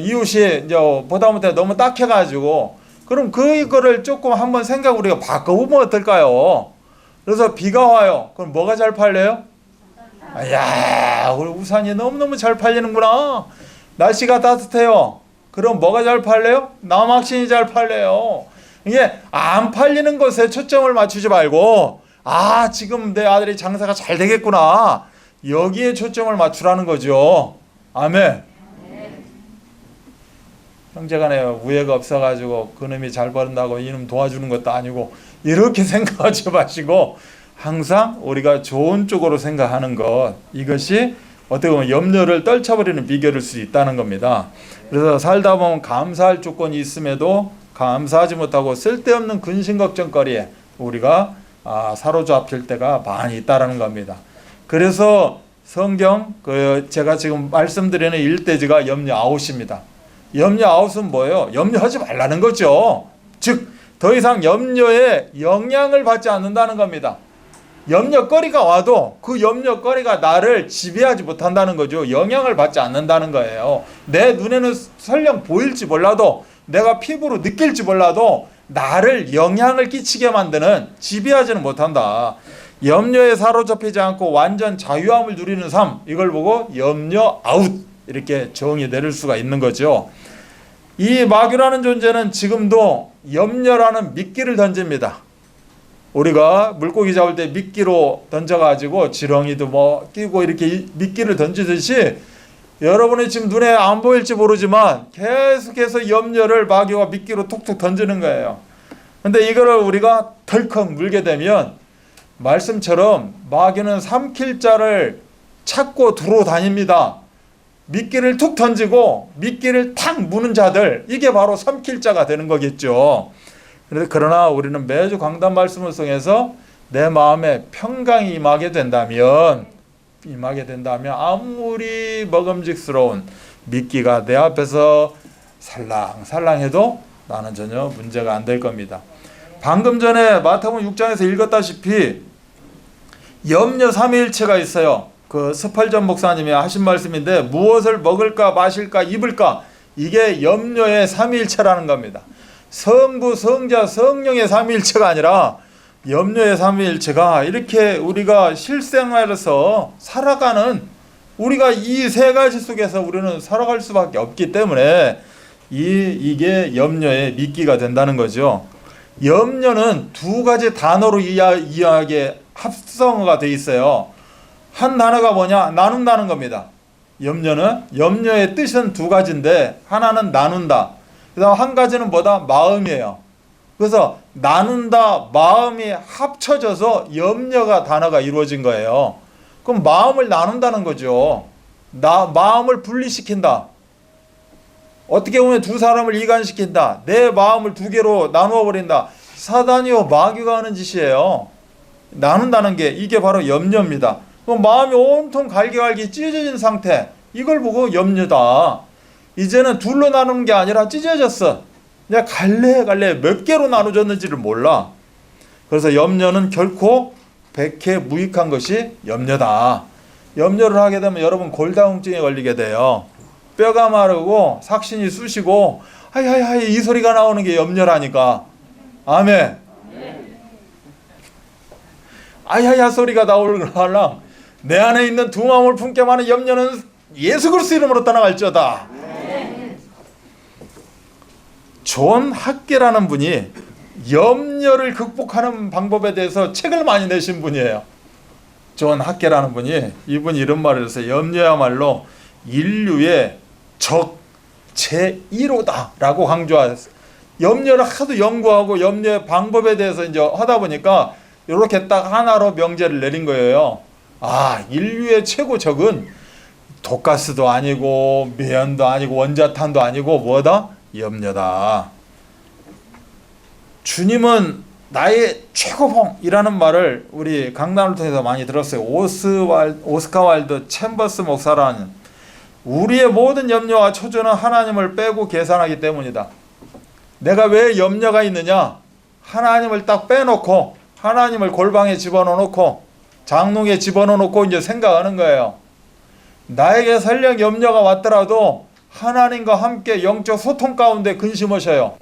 [SPEAKER 2] 이웃이 이제 보다 못해 너무 딱해가지고 그럼 그거를 조금 한번 생각 우리가 바꿔보면 어떨까요? 그래서 비가 와요. 그럼 뭐가 잘 팔려요? 야, 우리 우산이 너무너무 잘 팔리는구나. 날씨가 따뜻해요. 그럼 뭐가 잘 팔려요? 남학신이 잘 팔려요. 이게 안 팔리는 것에 초점을 맞추지 말고 지금 내 아들이 장사가 잘 되겠구나. 여기에 초점을 맞추라는 거죠. 아멘. 형제간에 우애가 없어가지고 그놈이 잘 벌린다고 이놈 도와주는 것도 아니고 이렇게 생각하지 마시고 항상 우리가 좋은 쪽으로 생각하는 것, 이것이 어떻게 보면 염려를 떨쳐버리는 비결일 수 있다는 겁니다. 그래서 살다 보면 감사할 조건이 있음에도 감사하지 못하고 쓸데없는 근심 걱정거리에 우리가 사로잡힐 때가 많이 있다는 겁니다. 그래서 성경 제가 지금 말씀드리는 일대지가 염려 아웃입니다. 염려 아웃은 뭐예요? 염려하지 말라는 거죠. 즉 더 이상 염려에 영향을 받지 않는다는 겁니다. 염려거리가 와도 그 염려거리가 나를 지배하지 못한다는 거죠. 영향을 받지 않는다는 거예요. 내 눈에는 설령 보일지 몰라도 내가 피부로 느낄지 몰라도 나를 영향을 끼치게 만드는, 지배하지는 못한다. 염려에 사로잡히지 않고 완전 자유함을 누리는 삶, 이걸 보고 염려 아웃 이렇게 정의 내릴 수가 있는 거죠. 이 마귀라는 존재는 지금도 염려라는 미끼를 던집니다. 우리가 물고기 잡을 때 미끼로 던져가지고 지렁이도 뭐 끼고 이렇게 미끼를 던지듯이 여러분이 지금 눈에 안 보일지 모르지만 계속해서 염려를 마귀가 미끼로 툭툭 던지는 거예요. 근데 이거를 우리가 덜컥 물게 되면 말씀처럼 마귀는 삼킬 자를 찾고 두루 다닙니다. 미끼를 툭 던지고 미끼를 탁 무는 자들, 이게 바로 삼킬 자가 되는 거겠죠. 그러나 우리는 매주 강단 말씀을 통해서 내 마음에 평강이 임하게 된다면 아무리 먹음직스러운 미끼가 내 앞에서 살랑살랑해도 나는 전혀 문제가 안 될 겁니다. 방금 전에 마태복음 6장에서 읽었다시피 염려 삼위일체가 있어요. 그 스펄전 목사님이 하신 말씀인데, 무엇을 먹을까 마실까 입을까, 이게 염려의 삼위일체라는 겁니다. 성부, 성자, 성령의 삼위일체가 아니라 염려의 삼위일체가 이렇게 우리가 실생활에서 살아가는, 우리가 이 세 가지 속에서 우리는 살아갈 수밖에 없기 때문에 이게 염려의 미끼가 된다는 거죠. 염려는 두 가지 단어로 이야기에 합성어가 돼 있어요. 한 단어가 뭐냐? 나눈다는 겁니다. 염려의 뜻은 두 가지인데, 하나는 나눈다, 그 다음 한 가지는 뭐다? 마음이에요. 그래서 나눈다, 마음이 합쳐져서 염려가 단어가 이루어진 거예요. 그럼 마음을 나눈다는 거죠. 마음을 분리시킨다. 어떻게 보면 두 사람을 이간시킨다. 내 마음을 두 개로 나누어 버린다. 사단이요 마귀가 하는 짓이에요. 나눈다는 게, 이게 바로 염려입니다. 그럼 마음이 온통 갈기갈기 찢어진 상태, 이걸 보고 염려다. 이제는 둘로 나누는 게 아니라 찢어졌어. 그냥 갈래갈래 몇 개로 나눠졌는지를 몰라. 그래서 염려는 결코 백해 무익한 것이 염려다. 염려를 하게 되면 여러분 골다공증에 걸리게 돼요. 뼈가 마르고 삭신이 쑤시고 하이하이하이 이 소리가 나오는 게 염려라니까. 아멘. 아야야 소리가 나올라. 내 안에 있는 두 마음을 품게 많은 염려는 예수 그리스도 이름으로 떠나갈지어다. 존 핫게라는 분이 염려를 극복하는 방법에 대해서 책을 많이 내신 분이에요. 존 핫게라는 분이, 이분이 이런 말을 했어요. 염려야말로 인류의 적 제1호다 라고 강조했어요. 염려를 하도 연구하고 염려의 방법에 대해서 이제 하다 보니까 이렇게 딱 하나로 명제를 내린 거예요. 인류의 최고 적은 독가스도 아니고 매연도 아니고 원자탄도 아니고 뭐다? 염려다. 주님은 나의 최고봉이라는 말을 우리 강단을 통해서 많이 들었어요. 오스카 와일드 챔버스 목사라는, 우리의 모든 염려와 초조는 하나님을 빼고 계산하기 때문이다. 내가 왜 염려가 있느냐? 하나님을 딱 빼놓고, 하나님을 골방에 집어넣고 장롱에 집어넣고 이제 생각하는 거예요. 나에게 설령 염려가 왔더라도 하나님과 함께 영적 소통 가운데 근심하셔요.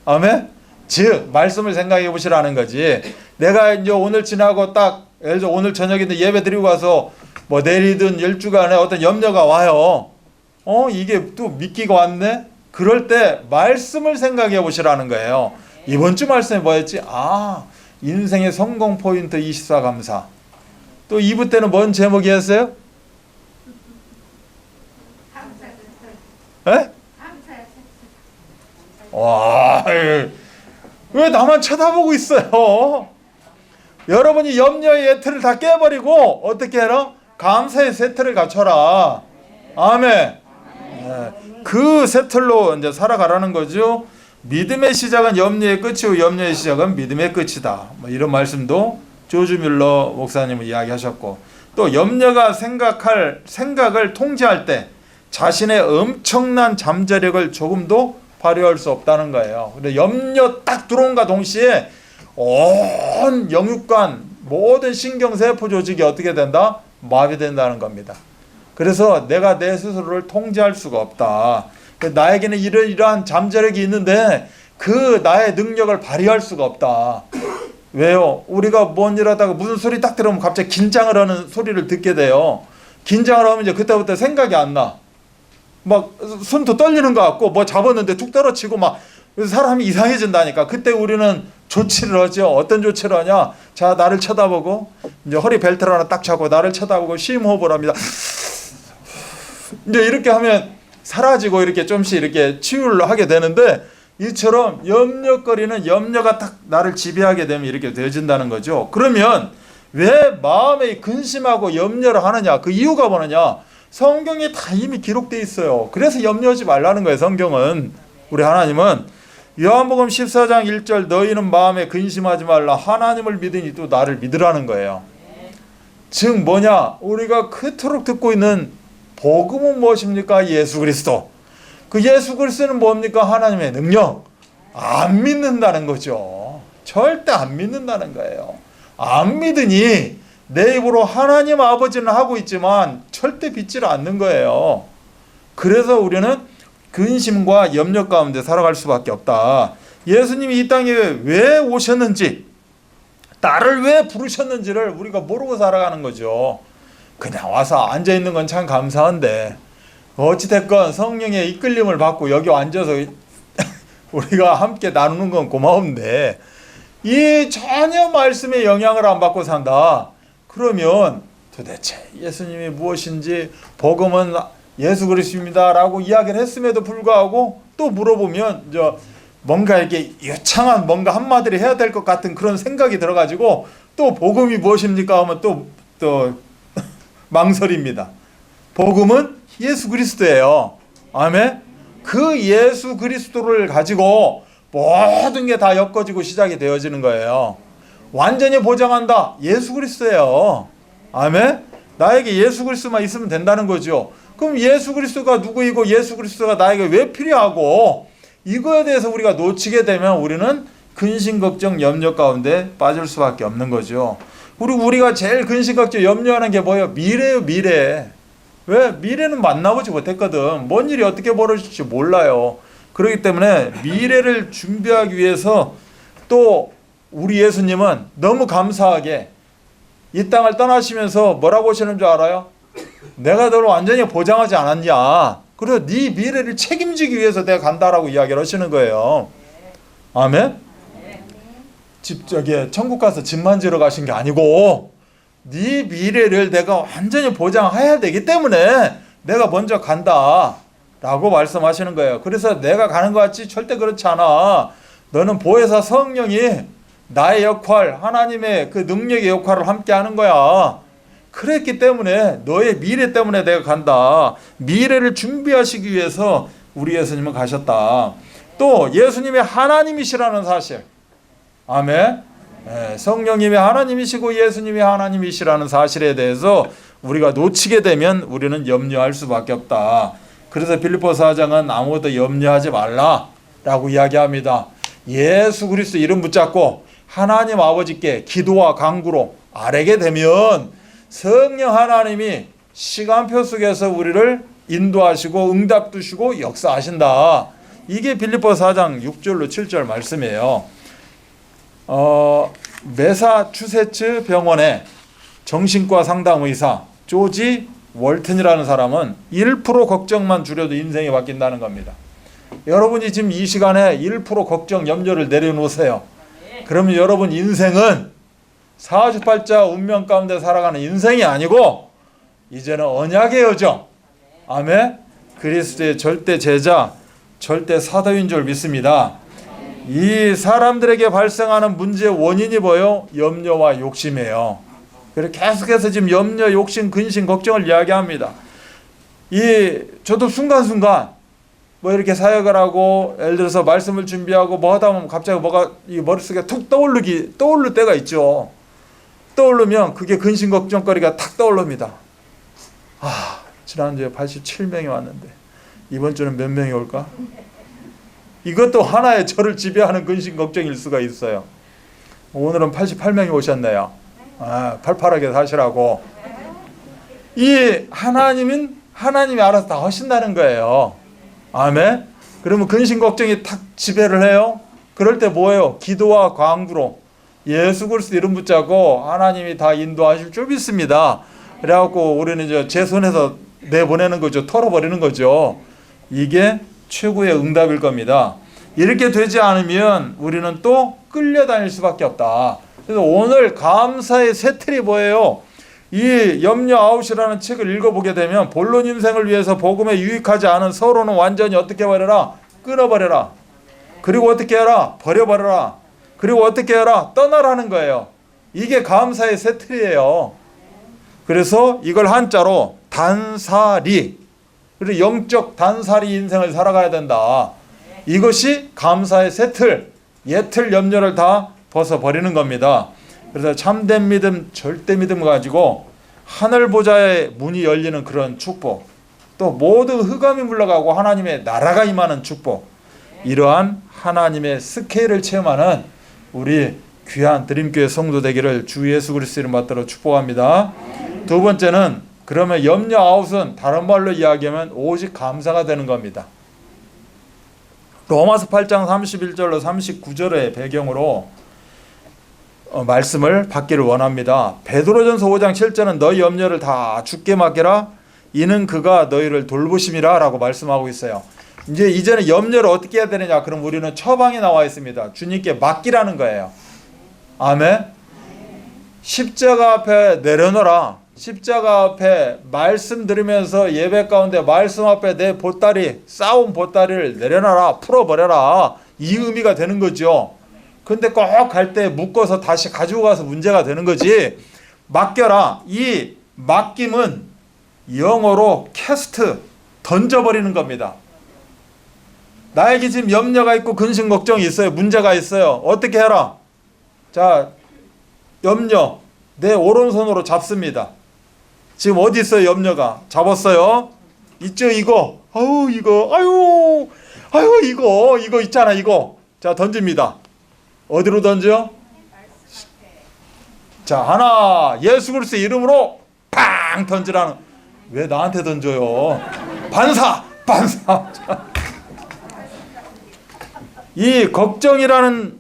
[SPEAKER 2] 아멘? 즉 말씀을 생각해 보시라는 거지. 내가 이제 오늘 지나고 딱 예를 들어 오늘 저녁인데 예배 드리고 가서 뭐 내리든 10주간에 어떤 염려가 와요. 이게 또 미끼가 왔네? 그럴 때 말씀을 생각해 보시라는 거예요. 이번 주 말씀이 뭐였지? 인생의 성공 포인트 24 감사. 또 2부 때는 뭔 제목이었어요? 에? 와, 왜 나만 쳐다보고 있어요? 여러분이 염려의 예틀을 다 깨버리고 어떻게 해라? 감사의 세트를 갖춰라. 아멘. 그 세틀로 이제 살아가라는 거죠. 믿음의 시작은 염려의 끝이고 염려의 시작은 믿음의 끝이다. 뭐 이런 말씀도 조지 뮬러 목사님은 이야기하셨고, 또 염려가 생각을 통제할 때 자신의 엄청난 잠재력을 조금도 발휘할 수 없다는 거예요. 근데 염려 딱 들어온과 동시에 온 영육관 모든 신경세포 조직이 어떻게 된다? 마비된다는 겁니다. 그래서 내가 내 스스로를 통제할 수가 없다. 나에게는 이러한 잠재력이 있는데 그 나의 능력을 발휘할 수가 없다. 왜요? 우리가 뭔 일 하다가 무슨 소리 딱 들으면 갑자기 긴장을 하는 소리를 듣게 돼요. 긴장을 하면 이제 그때부터 생각이 안 나. 막 손도 떨리는 것 같고 뭐 잡았는데 툭 떨어지고 막 사람이 이상해진다니까. 그때 우리는 조치를 하죠. 어떤 조치를 하냐? 자, 나를 쳐다보고 이제 허리 벨트를 하나 딱 차고 나를 쳐다보고 심호흡을 합니다. 이제 이렇게 하면 사라지고 이렇게 좀씩 이렇게 치유를 하게 되는데, 이처럼 염려거리는 염려가 딱 나를 지배하게 되면 이렇게 되어진다는 거죠. 그러면 왜 마음에 근심하고 염려를 하느냐? 그 이유가 뭐느냐? 성경에 다 이미 기록되어 있어요. 그래서 염려하지 말라는 거예요. 성경은, 우리 하나님은 요한복음 14장 1절 너희는 마음에 근심하지 말라 하나님을 믿으니 또 나를 믿으라는 거예요. 즉 뭐냐? 우리가 그토록 듣고 있는 복음은 무엇입니까? 예수 그리스도. 그 예수 그리스도는 뭡니까? 하나님의 능력. 안 믿는다는 거죠. 절대 안 믿는다는 거예요. 안 믿으니 내 입으로 하나님 아버지는 하고 있지만 절대 믿지를 않는 거예요. 그래서 우리는 근심과 염려 가운데 살아갈 수밖에 없다. 예수님이 이 땅에 왜 오셨는지, 나를 왜 부르셨는지를 우리가 모르고 살아가는 거죠. 그냥 와서 앉아있는 건 참 감사한데, 어찌됐건 성령의 이끌림을 받고 여기 앉아서 우리가 함께 나누는 건 고마운데, 이 전혀 말씀의 영향을 안 받고 산다. 그러면 도대체 예수님이 무엇인지, 복음은 예수 그리스도입니다 라고 이야기를 했음에도 불구하고 또 물어보면 뭔가 이렇게 유창한 뭔가 한마디를 해야 될 것 같은 그런 생각이 들어가지고 또 복음이 무엇입니까 하면 또 망설입니다. 복음은 예수 그리스도예요. 아멘. 그 예수 그리스도를 가지고 모든 게 다 엮어지고 시작이 되어지는 거예요. 완전히 보장한다. 예수 그리스도예요. 아멘. 나에게 예수 그리스도만 있으면 된다는 거죠. 그럼 예수 그리스도가 누구이고 예수 그리스도가 나에게 왜 필요하고, 이거에 대해서 우리가 놓치게 되면 우리는 근심 걱정 염려 가운데 빠질 수밖에 없는 거죠. 우리가 제일 근심 걱정 염려하는 게 뭐예요? 미래예요. 미래. 왜? 미래는 만나보지 못했거든. 뭔 일이 어떻게 벌어질지 몰라요. 그렇기 때문에 미래를 준비하기 위해서 또 우리 예수님은 너무 감사하게 이 땅을 떠나시면서 뭐라고 하시는 줄 알아요? 내가 너를 완전히 보장하지 않았냐. 그래서 네 미래를 책임지기 위해서 내가 간다라고 이야기를 하시는 거예요. 아멘? 천국 가서 집만 지러 가신 게 아니고 네 미래를 내가 완전히 보장해야 되기 때문에 내가 먼저 간다 라고 말씀하시는 거예요. 그래서 내가 가는 것 같지? 절대 그렇지 않아. 너는 보혜사 성령이 나의 역할, 하나님의 그 능력의 역할을 함께 하는 거야. 그랬기 때문에 너의 미래 때문에 내가 간다. 미래를 준비하시기 위해서 우리 예수님은 가셨다. 또 예수님이 하나님이시라는 사실. 아멘. 성령님이 하나님이시고 예수님이 하나님이시라는 사실에 대해서 우리가 놓치게 되면 우리는 염려할 수밖에 없다. 그래서 빌립보서 4장은 아무것도 염려하지 말라라고 이야기합니다. 예수 그리스도 이름 붙잡고 하나님 아버지께 기도와 간구로 아뢰게 되면 성령 하나님이 시간표 속에서 우리를 인도하시고 응답 주시고 역사하신다. 이게 빌립보서 4장 6절로 7절 말씀이에요. 메사추세츠 병원의 정신과 상담의사 조지 월튼이라는 사람은 1% 걱정만 줄여도 인생이 바뀐다는 겁니다. 여러분이 지금 이 시간에 1% 걱정 염려를 내려놓으세요. 그러면 여러분 인생은 사주팔자 운명 가운데 살아가는 인생이 아니고 이제는 언약의 여정, 아멘, 그리스도의 절대 제자, 절대 사도인 줄 믿습니다. 이 사람들에게 발생하는 문제의 원인이 뭐예요? 염려와 욕심이에요. 그래서 계속해서 지금 염려, 욕심, 근심, 걱정을 이야기합니다. 저도 순간순간 뭐 이렇게 사역을 하고 예를 들어서 말씀을 준비하고 뭐 하다 보면 갑자기 뭐가 이 머릿속에 툭 떠오를 때가 있죠. 떠오르면 그게 근심 걱정거리가 탁 떠오릅니다. 지난주에 87명이 왔는데 이번 주는 몇 명이 올까? 이것도 하나의 저를 지배하는 근심 걱정일 수가 있어요. 오늘은 88명이 오셨네요. 팔팔하게 사시라고. 이 하나님이 알아서 다 하신다는 거예요. 아멘. 그러면 근심 걱정이 탁 지배를 해요. 그럴 때 뭐예요? 기도와 간구로 예수 그리스도 이름 붙잡고 하나님이 다 인도하실 줄 믿습니다. 그래갖고 우리는 제 손에서 내보내는 거죠. 털어버리는 거죠. 이게 최고의 응답일 겁니다. 이렇게 되지 않으면 우리는 또 끌려다닐 수밖에 없다. 그래서 오늘 감사의 새 틀이 뭐예요? 이 염려 아웃이라는 책을 읽어보게 되면 본론 인생을 위해서 복음에 유익하지 않은 서로는 완전히 어떻게 버려라? 끊어버려라. 그리고 어떻게 해라? 버려버려라. 그리고 어떻게 해라? 떠나라는 거예요. 이게 감사의 새 틀이에요. 그래서 이걸 한자로 단사리, 그리고 영적 단사리 인생을 살아가야 된다. 이것이 감사의 새 틀, 옛틀 염려를 다 벗어버리는 겁니다. 그래서 참된 믿음, 절대 믿음 가지고 하늘 보좌의 문이 열리는 그런 축복, 또 모든 흑암이 물러가고 하나님의 나라가 임하는 축복, 이러한 하나님의 스케일을 체험하는 우리 귀한 드림교회 성도 되기를 주 예수 그리스도 이름 받들어 축복합니다. 두 번째는, 그러면 염려 아웃은 다른 말로 이야기하면 오직 감사가 되는 겁니다. 로마서 8장 31절로 39절의 배경으로 말씀을 받기를 원합니다. 베드로전서 5장 7절은 너희 염려를 다 주께 맡겨라, 이는 그가 너희를 돌보심이라 라고 말씀하고 있어요. 이제는 염려를 어떻게 해야 되느냐? 그럼 우리는 처방이 나와 있습니다. 주님께 맡기라는 거예요. 아멘. 십자가 앞에 내려놓아라. 십자가 앞에 말씀 들으면서 예배 가운데 말씀 앞에 내 보따리, 싸운 보따리를 내려놔라, 풀어버려라, 이 의미가 되는 거죠. 근데 꼭 갈 때 묶어서 다시 가지고 가서 문제가 되는 거지. 맡겨라. 이 맡김은 영어로 캐스트, 던져버리는 겁니다. 나에게 지금 염려가 있고 근심 걱정이 있어요. 문제가 있어요. 어떻게 해라? 자, 염려 내 오른손으로 잡습니다. 지금 어디 있어요? 염려가 잡았어요. 있죠? 이거. 아유 이거. 아유 이거 있잖아. 이거. 자, 던집니다. 어디로 던져? 자, 하나, 예수 그리스도 이름으로 팡 던지라는. 왜 나한테 던져요? 반사. 이 걱정이라는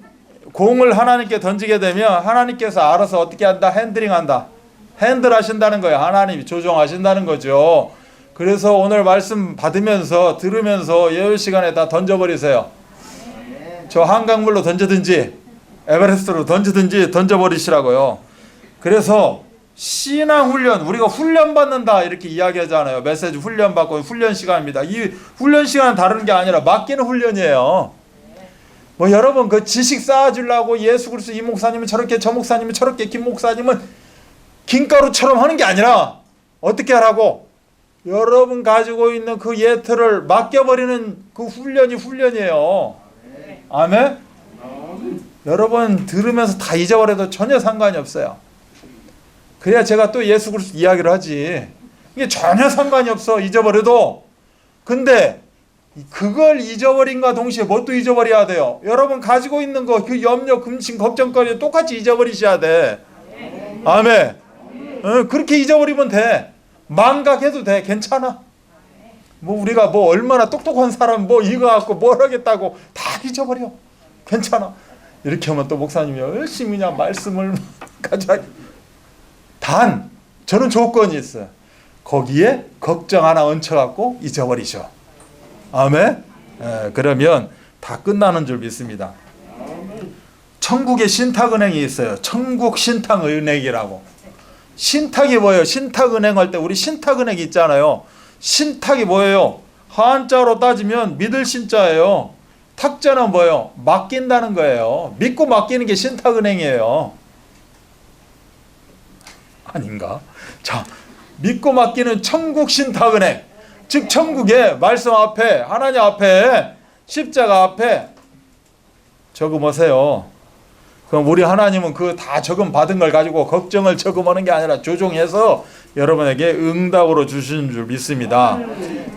[SPEAKER 2] 공을 하나님께 던지게 되면 하나님께서 알아서 어떻게 한다? 핸들링한다. 핸들하신다는 거예요. 하나님이 조종하신다는 거죠. 그래서 오늘 말씀 받으면서 들으면서 예배 시간에 다 던져버리세요. 저 한강물로 던지든지 에베레스트로 던지든지 던져버리시라고요. 그래서 신앙 훈련, 우리가 훈련 받는다 이렇게 이야기하잖아요. 메시지 훈련 받고 훈련 시간입니다. 이 훈련 시간은 다른 게 아니라 맡기는 훈련이에요. 뭐 여러분 그 지식 쌓아주려고 예수 그리스도 이 목사님은 저렇게, 저 목사님은 저렇게, 김 목사님은 김가루처럼 하는 게 아니라 어떻게 하라고? 여러분 가지고 있는 그 예틀을 맡겨버리는 그 훈련이에요. 아멘? 여러분 들으면서 다 잊어버려도 전혀 상관이 없어요. 그래야 제가 또 예수 그리스도 이야기를 하지. 이게 전혀 상관이 없어, 잊어버려도. 근데 그걸 잊어버린과 동시에 뭣도 잊어버려야 돼요. 여러분 가지고 있는 거, 그 염려, 근심, 걱정거리 똑같이 잊어버리셔야 돼. 아멘. 그렇게 잊어버리면 돼. 망각해도 돼. 괜찮아. 뭐 우리가 뭐 얼마나 똑똑한 사람 뭐 이거 갖고 뭘 하겠다고 다 잊어버려. 괜찮아. 이렇게 하면 또 목사님이 열심히 그냥 말씀을 가져와. 단 저는 조건이 있어요. 거기에 걱정 하나 얹혀갖고 잊어버리셔. 아멘. 그러면 다 끝나는 줄 믿습니다. 천국에 신탁은행이 있어요. 천국 신탁은행이라고. 신탁이 뭐예요? 신탁은행 할 때 우리 신탁은행 있잖아요. 신탁이 뭐예요? 한자로 따지면 믿을 신자예요. 탁자는 뭐예요? 맡긴다는 거예요. 믿고 맡기는 게 신탁은행이에요. 아닌가? 자, 믿고 맡기는 천국 신탁은행. 즉 천국의 말씀 앞에, 하나님 앞에, 십자가 앞에 적음하세요. 그럼 우리 하나님은 그 다 적음 받은 걸 가지고 걱정을 적음하는 게 아니라 조종해서 여러분에게 응답으로 주시는 줄 믿습니다.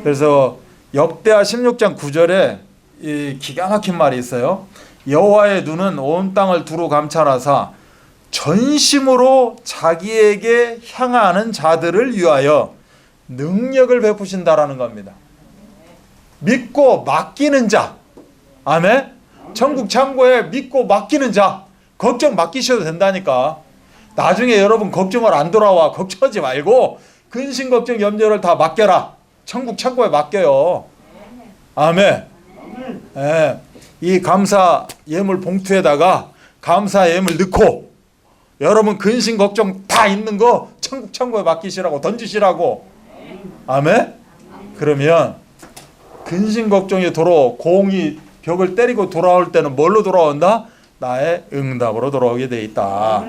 [SPEAKER 2] 그래서 역대하 16장 9절에 이 기가 막힌 말이 있어요. 여호와의 눈은 온 땅을 두루 감찰하사 전심으로 자기에게 향하는 자들을 위하여 능력을 베푸신다라는 겁니다. 믿고 맡기는 자. 아멘. 천국 창고에 믿고 맡기는 자. 걱정 맡기셔도 된다니까. 나중에 여러분 걱정을 안 돌아와. 걱정하지 말고 근심 걱정 염려를 다 맡겨라. 천국 창고에 맡겨요. 아멘. 이 감사 예물 봉투에다가 감사 예물 넣고 여러분 근심 걱정 다 있는 거 천국 천국에 맡기시라고 던지시라고. 아멘. 그러면 근심 걱정이 도로 공이 벽을 때리고 돌아올 때는 뭘로 돌아온다? 나의 응답으로 돌아오게 돼 있다.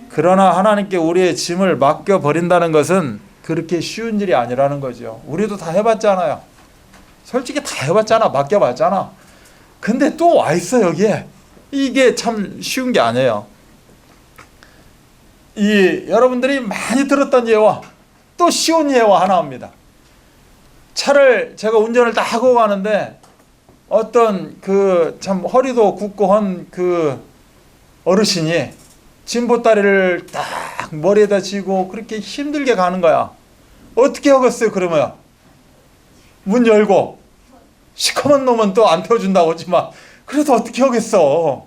[SPEAKER 2] 그러나 하나님께 우리의 짐을 맡겨버린다는 것은 그렇게 쉬운 일이 아니라는 거죠. 우리도 다 해봤잖아요. 솔직히 다 해봤잖아. 맡겨봤잖아. 근데 또 와 있어 여기에. 이게 참 쉬운 게 아니에요. 여러분들이 많이 들었던 예화, 또 쉬운 예화 하나입니다. 차를 제가 운전을 딱 하고 가는데 어떤 그 참 허리도 굽고 한 그 어르신이 짐보따리를 딱 머리에다 쥐고 그렇게 힘들게 가는 거야. 어떻게 하겠어요 그러면? 문 열고 시커먼 놈은 또 안 태워준다고 하지만 그래도 어떻게 하겠어.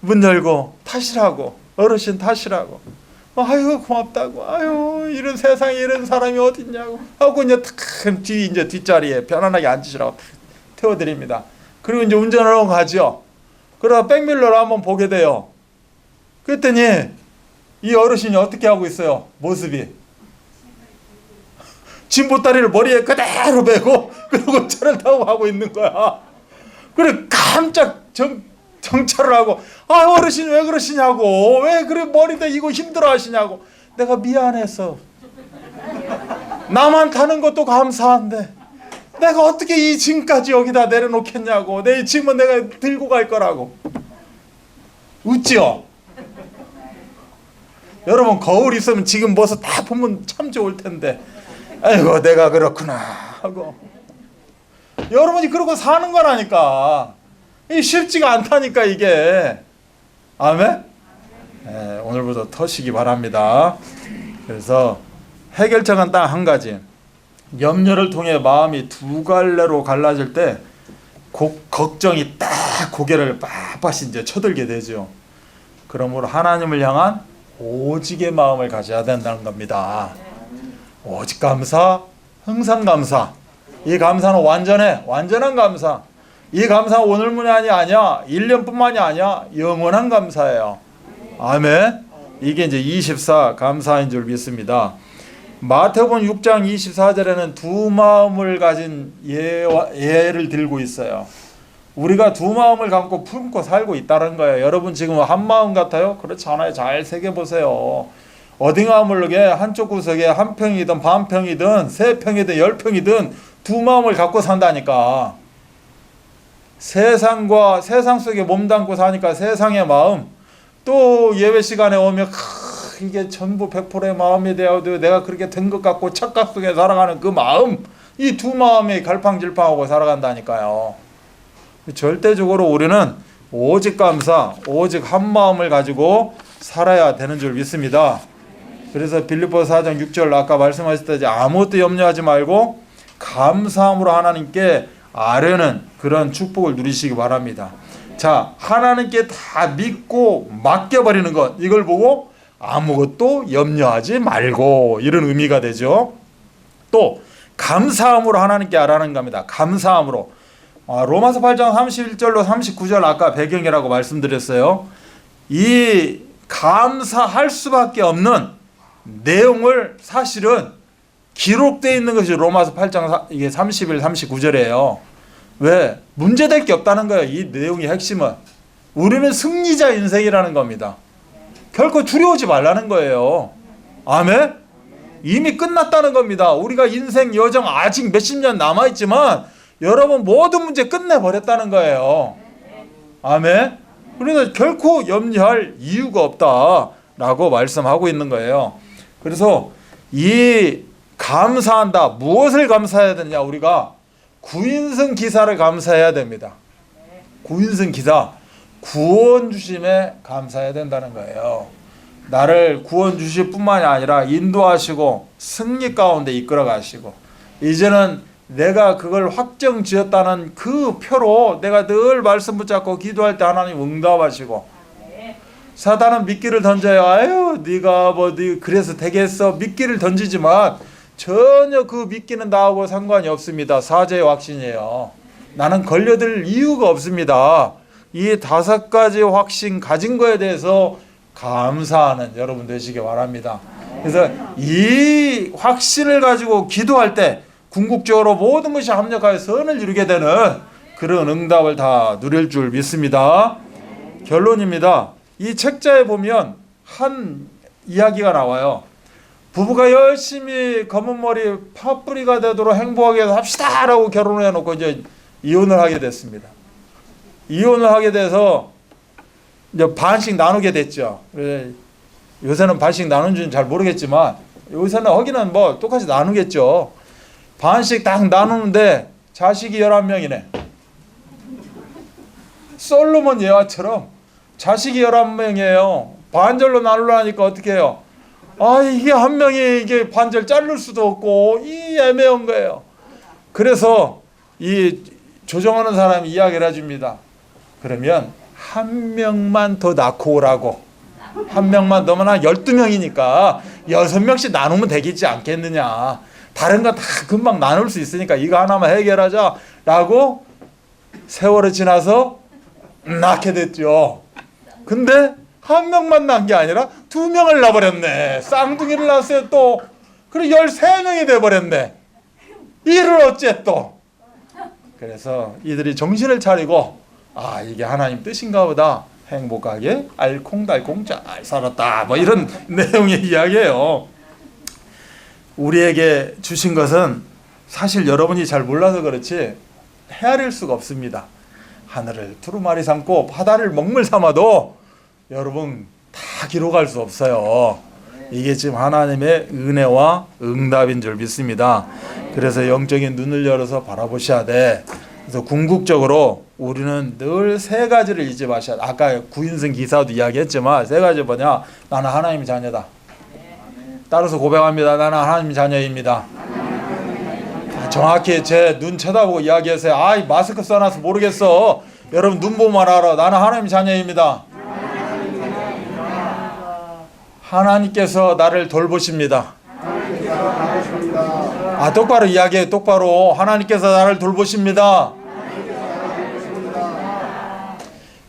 [SPEAKER 2] 문 열고 타시라고, 어르신 타시라고, 아유 고맙다고, 아유 이런 세상에 이런 사람이 어딨냐고 하고 이제 탁 이제 뒷자리에 편안하게 앉으시라고 태워드립니다. 그리고 이제 운전을 하고 가죠. 그러다 백밀러를 한번 보게 돼요. 그랬더니 이 어르신이 어떻게 하고 있어요? 모습이 짐보따리를 머리에 그대로 메고 그리고 차를 타고 가고 있는 거야. 그래 깜짝 정차를 하고, 아 어르신 왜 그러시냐고, 왜 그래 머리도 이거 힘들어 하시냐고. 내가 미안해서. 나만 타는 것도 감사한데 내가 어떻게 이 짐까지 여기다 내려놓겠냐고. 내 짐은 내가 들고 갈 거라고. 웃지요? 여러분 거울 있으면 지금 모습 다 보면 참 좋을 텐데, 아이고 내가 그렇구나 하고. 여러분이 그러고 사는 거라니까. 이 쉽지가 않다니까 이게. 아멘? 네, 오늘부터 터시기 바랍니다. 그래서 해결책은 딱 한 가지. 염려를 통해 마음이 두 갈래로 갈라질 때 걱정이 딱 고개를 빳빳이 이제 쳐들게 되죠. 그러므로 하나님을 향한 오직의 마음을 가져야 된다는 겁니다. 오직 감사, 항상 감사. 이 감사는 완전한 감사. 이 감사는 오늘만이 아니야. 1년뿐만이 아니야. 영원한 감사예요. 아멘. 이게 이제 24 감사인 줄 믿습니다. 마태복음 6장 24절에는 두 마음을 가진 예를 들고 있어요. 우리가 두 마음을 갖고 품고 살고 있다는 거예요. 여러분 지금 한 마음 같아요? 그렇지 않아요. 잘 새겨보세요. 어딘가 모르게 한쪽 구석에 한 평이든 반 평이든 세 평이든 10평이든 두 마음을 갖고 산다니까. 세상 속에 몸담고 사니까 세상의 마음, 또 예배 시간에 오면 이게 전부 100%의 마음이 되어도 내가 그렇게 된 것 같고 착각 속에 살아가는 그 마음, 이 두 마음이 갈팡질팡하고 살아간다니까요. 절대적으로 우리는 오직 감사, 오직 한 마음을 가지고 살아야 되는 줄 믿습니다. 그래서 빌립보서 4장 6절 아까 말씀하셨듯이 아무것도 염려하지 말고 감사함으로 하나님께 아뢰는 그런 축복을 누리시기 바랍니다. 자, 하나님께 다 믿고 맡겨버리는 것, 이걸 보고 아무것도 염려하지 말고, 이런 의미가 되죠. 또 감사함으로 하나님께 아뢰는 겁니다. 감사함으로. 로마서 8장 31절로 39절 아까 배경이라고 말씀드렸어요. 이 감사할 수밖에 없는 내용을 사실은 기록되어 있는 것이 로마서 8장 이게 31, 39절이에요. 왜? 문제될 게 없다는 거예요. 이 내용의 핵심은. 우리는 승리자 인생이라는 겁니다. 결코 두려우지 말라는 거예요. 아멘? 이미 끝났다는 겁니다. 우리가 인생 여정 아직 몇십 년 남아있지만 여러분 모든 문제 끝내버렸다는 거예요. 아멘? 그래서 결코 염려할 이유가 없다라고 말씀하고 있는 거예요. 그래서 이 감사한다. 무엇을 감사해야 되냐? 우리가 구인승 기사를 감사해야 됩니다. 구인승 기사. 구원 주심에 감사해야 된다는 거예요. 나를 구원 주실 뿐만이 아니라 인도하시고 승리 가운데 이끌어 가시고, 이제는 내가 그걸 확정 지었다는 그 표로 내가 늘 말씀 붙잡고 기도할 때 하나님 응답하시고, 사단은 미끼를 던져요. 아유 네가 그래서 되겠어 미끼를 던지지만 전혀 그 미끼는 나하고 상관이 없습니다. 사죄의 확신이에요. 나는 걸려들 이유가 없습니다. 이 5가지 확신 가진 거에 대해서 감사하는 여러분 되시기 바랍니다. 그래서 이 확신을 가지고 기도할 때 궁극적으로 모든 것이 합력하여 선을 이루게 되는 그런 응답을 다 누릴 줄 믿습니다. 결론입니다. 이 책자에 보면 한 이야기가 나와요. 부부가 열심히 검은 머리 파뿌리가 되도록 행복하게 합시다 라고 결혼을 해놓고 이제 이혼을 하게 됐습니다. 이혼을 하게 돼서 이제 반씩 나누게 됐죠. 요새는 반씩 나눈지는 잘 모르겠지만 요새는 하기는 뭐 똑같이 나누겠죠. 반씩 딱 나누는데 자식이 11명이네. 솔로몬 예화처럼 자식이 11명이에요. 반절로 나누려니까 어떻게 해요? 아, 이게 한 명이 이게 반절 자를 수도 없고 이 애매한 거예요. 그래서 이 조정하는 사람이 이야기를 해줍니다. 그러면 한 명만 더 낳고 오라고. 한 명만 넣으면 한 12명이니까 6명씩 나누면 되겠지 않겠느냐. 다른 거 다 금방 나눌 수 있으니까 이거 하나만 해결하자 라고 세월이 지나서 낳게 됐죠. 근데 한 명만 낳은 게 아니라 2명을 낳아버렸네. 쌍둥이를 낳았어요 또. 그리고 13명이 돼버렸네. 이를 어째 또. 그래서 이들이 정신을 차리고 아, 이게 하나님 뜻인가 보다. 행복하게 알콩달콩 잘 살았다. 뭐 이런 내용의 이야기예요. 우리에게 주신 것은 사실 여러분이 잘 몰라서 그렇지 헤아릴 수가 없습니다. 하늘을 두루마리 삼고 바다를 먹물 삼아도 여러분 다 기록할 수 없어요. 이게 지금 하나님의 은혜와 응답인 줄 믿습니다. 그래서 영적인 눈을 열어서 바라보셔야 돼. 그래서 궁극적으로 우리는 늘 3가지를 잊지 마셔야 돼. 아까 구인승 기사도 이야기했지만 3가지 뭐냐? 나는 하나님의 자녀다. 따라서 고백합니다. 나는 하나님의 자녀입니다. 정확히 제 눈 쳐다보고 이야기하세요. 아이 마스크 써놔서 모르겠어. 여러분 눈 보면 알아. 나는 하나님의 자녀입니다. 하나님께서 나를 돌보십니다. 아, 똑바로 이야기해. 똑바로. 하나님께서 나를 돌보십니다.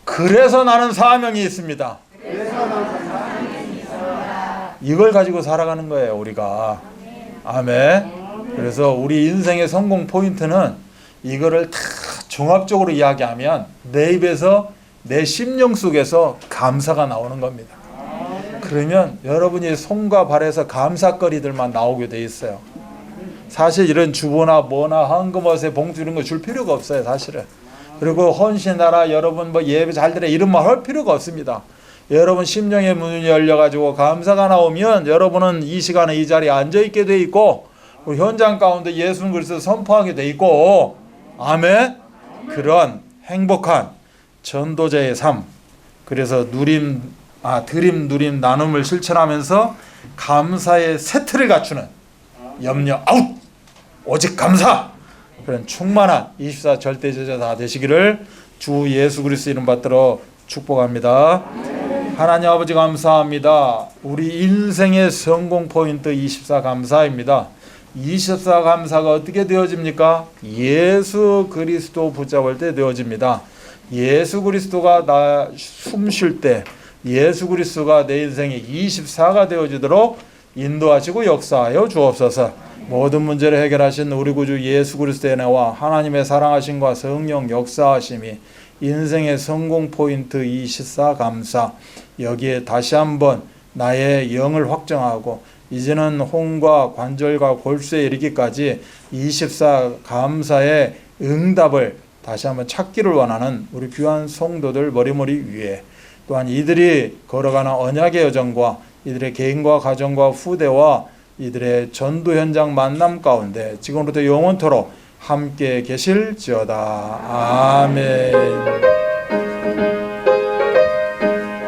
[SPEAKER 2] 그래서 나는 사명이 있습니다. 이걸 가지고 살아가는 거예요, 우리가. 아멘. 그래서 우리 인생의 성공 포인트는 이거를 다 종합적으로 이야기하면 내 입에서 내 심령 속에서 감사가 나오는 겁니다. 그러면 여러분이 손과 발에서 감사거리들만 나오게 돼 있어요. 사실 이런 주보나 뭐나 헌금어세 봉투 이런 거 줄 필요가 없어요, 사실은. 그리고 헌신하라, 여러분 뭐 예배 잘 드려 이런 말 할 필요가 없습니다. 여러분 심령의 문이 열려가지고 감사가 나오면 여러분은 이 시간에 이 자리에 앉아있게 돼 있고 현장 가운데 예수 그리스도 선포하게 돼 있고 아멘. 그런 행복한 전도자의 삶. 그래서 드림 누림 나눔을 실천하면서 감사의 세트를 갖추는 염려 아웃 오직 감사 그런 충만한 24 절대 제자 다 되시기를 주 예수 그리스도 이름 받들어 축복합니다. 하나님 아버지 감사합니다. 우리 인생의 성공 포인트 24 감사입니다. 24 감사가 어떻게 되어집니까? 예수 그리스도 붙잡을 때 되어집니다. 예수 그리스도가 나 숨 쉴 때 예수 그리스도가 내 인생의 24가 되어지도록 인도하시고 역사하여 주옵소서. 모든 문제를 해결하신 우리 구주 예수 그리스도의 은혜와 하나님의 사랑하심과 성령 역사하심이 인생의 성공 포인트 24 감사 여기에 다시 한번 나의 영을 확정하고 이제는 혼과 관절과 골수에 이르기까지 24 감사의 응답을 다시 한번 찾기를 원하는 우리 귀한 성도들 머리머리 위에 또한 이들이 걸어가는 언약의 여정과 이들의 개인과 가정과 후대와 이들의 전도 현장 만남 가운데 지금부터 영원토록 함께 계실지어다. 아멘.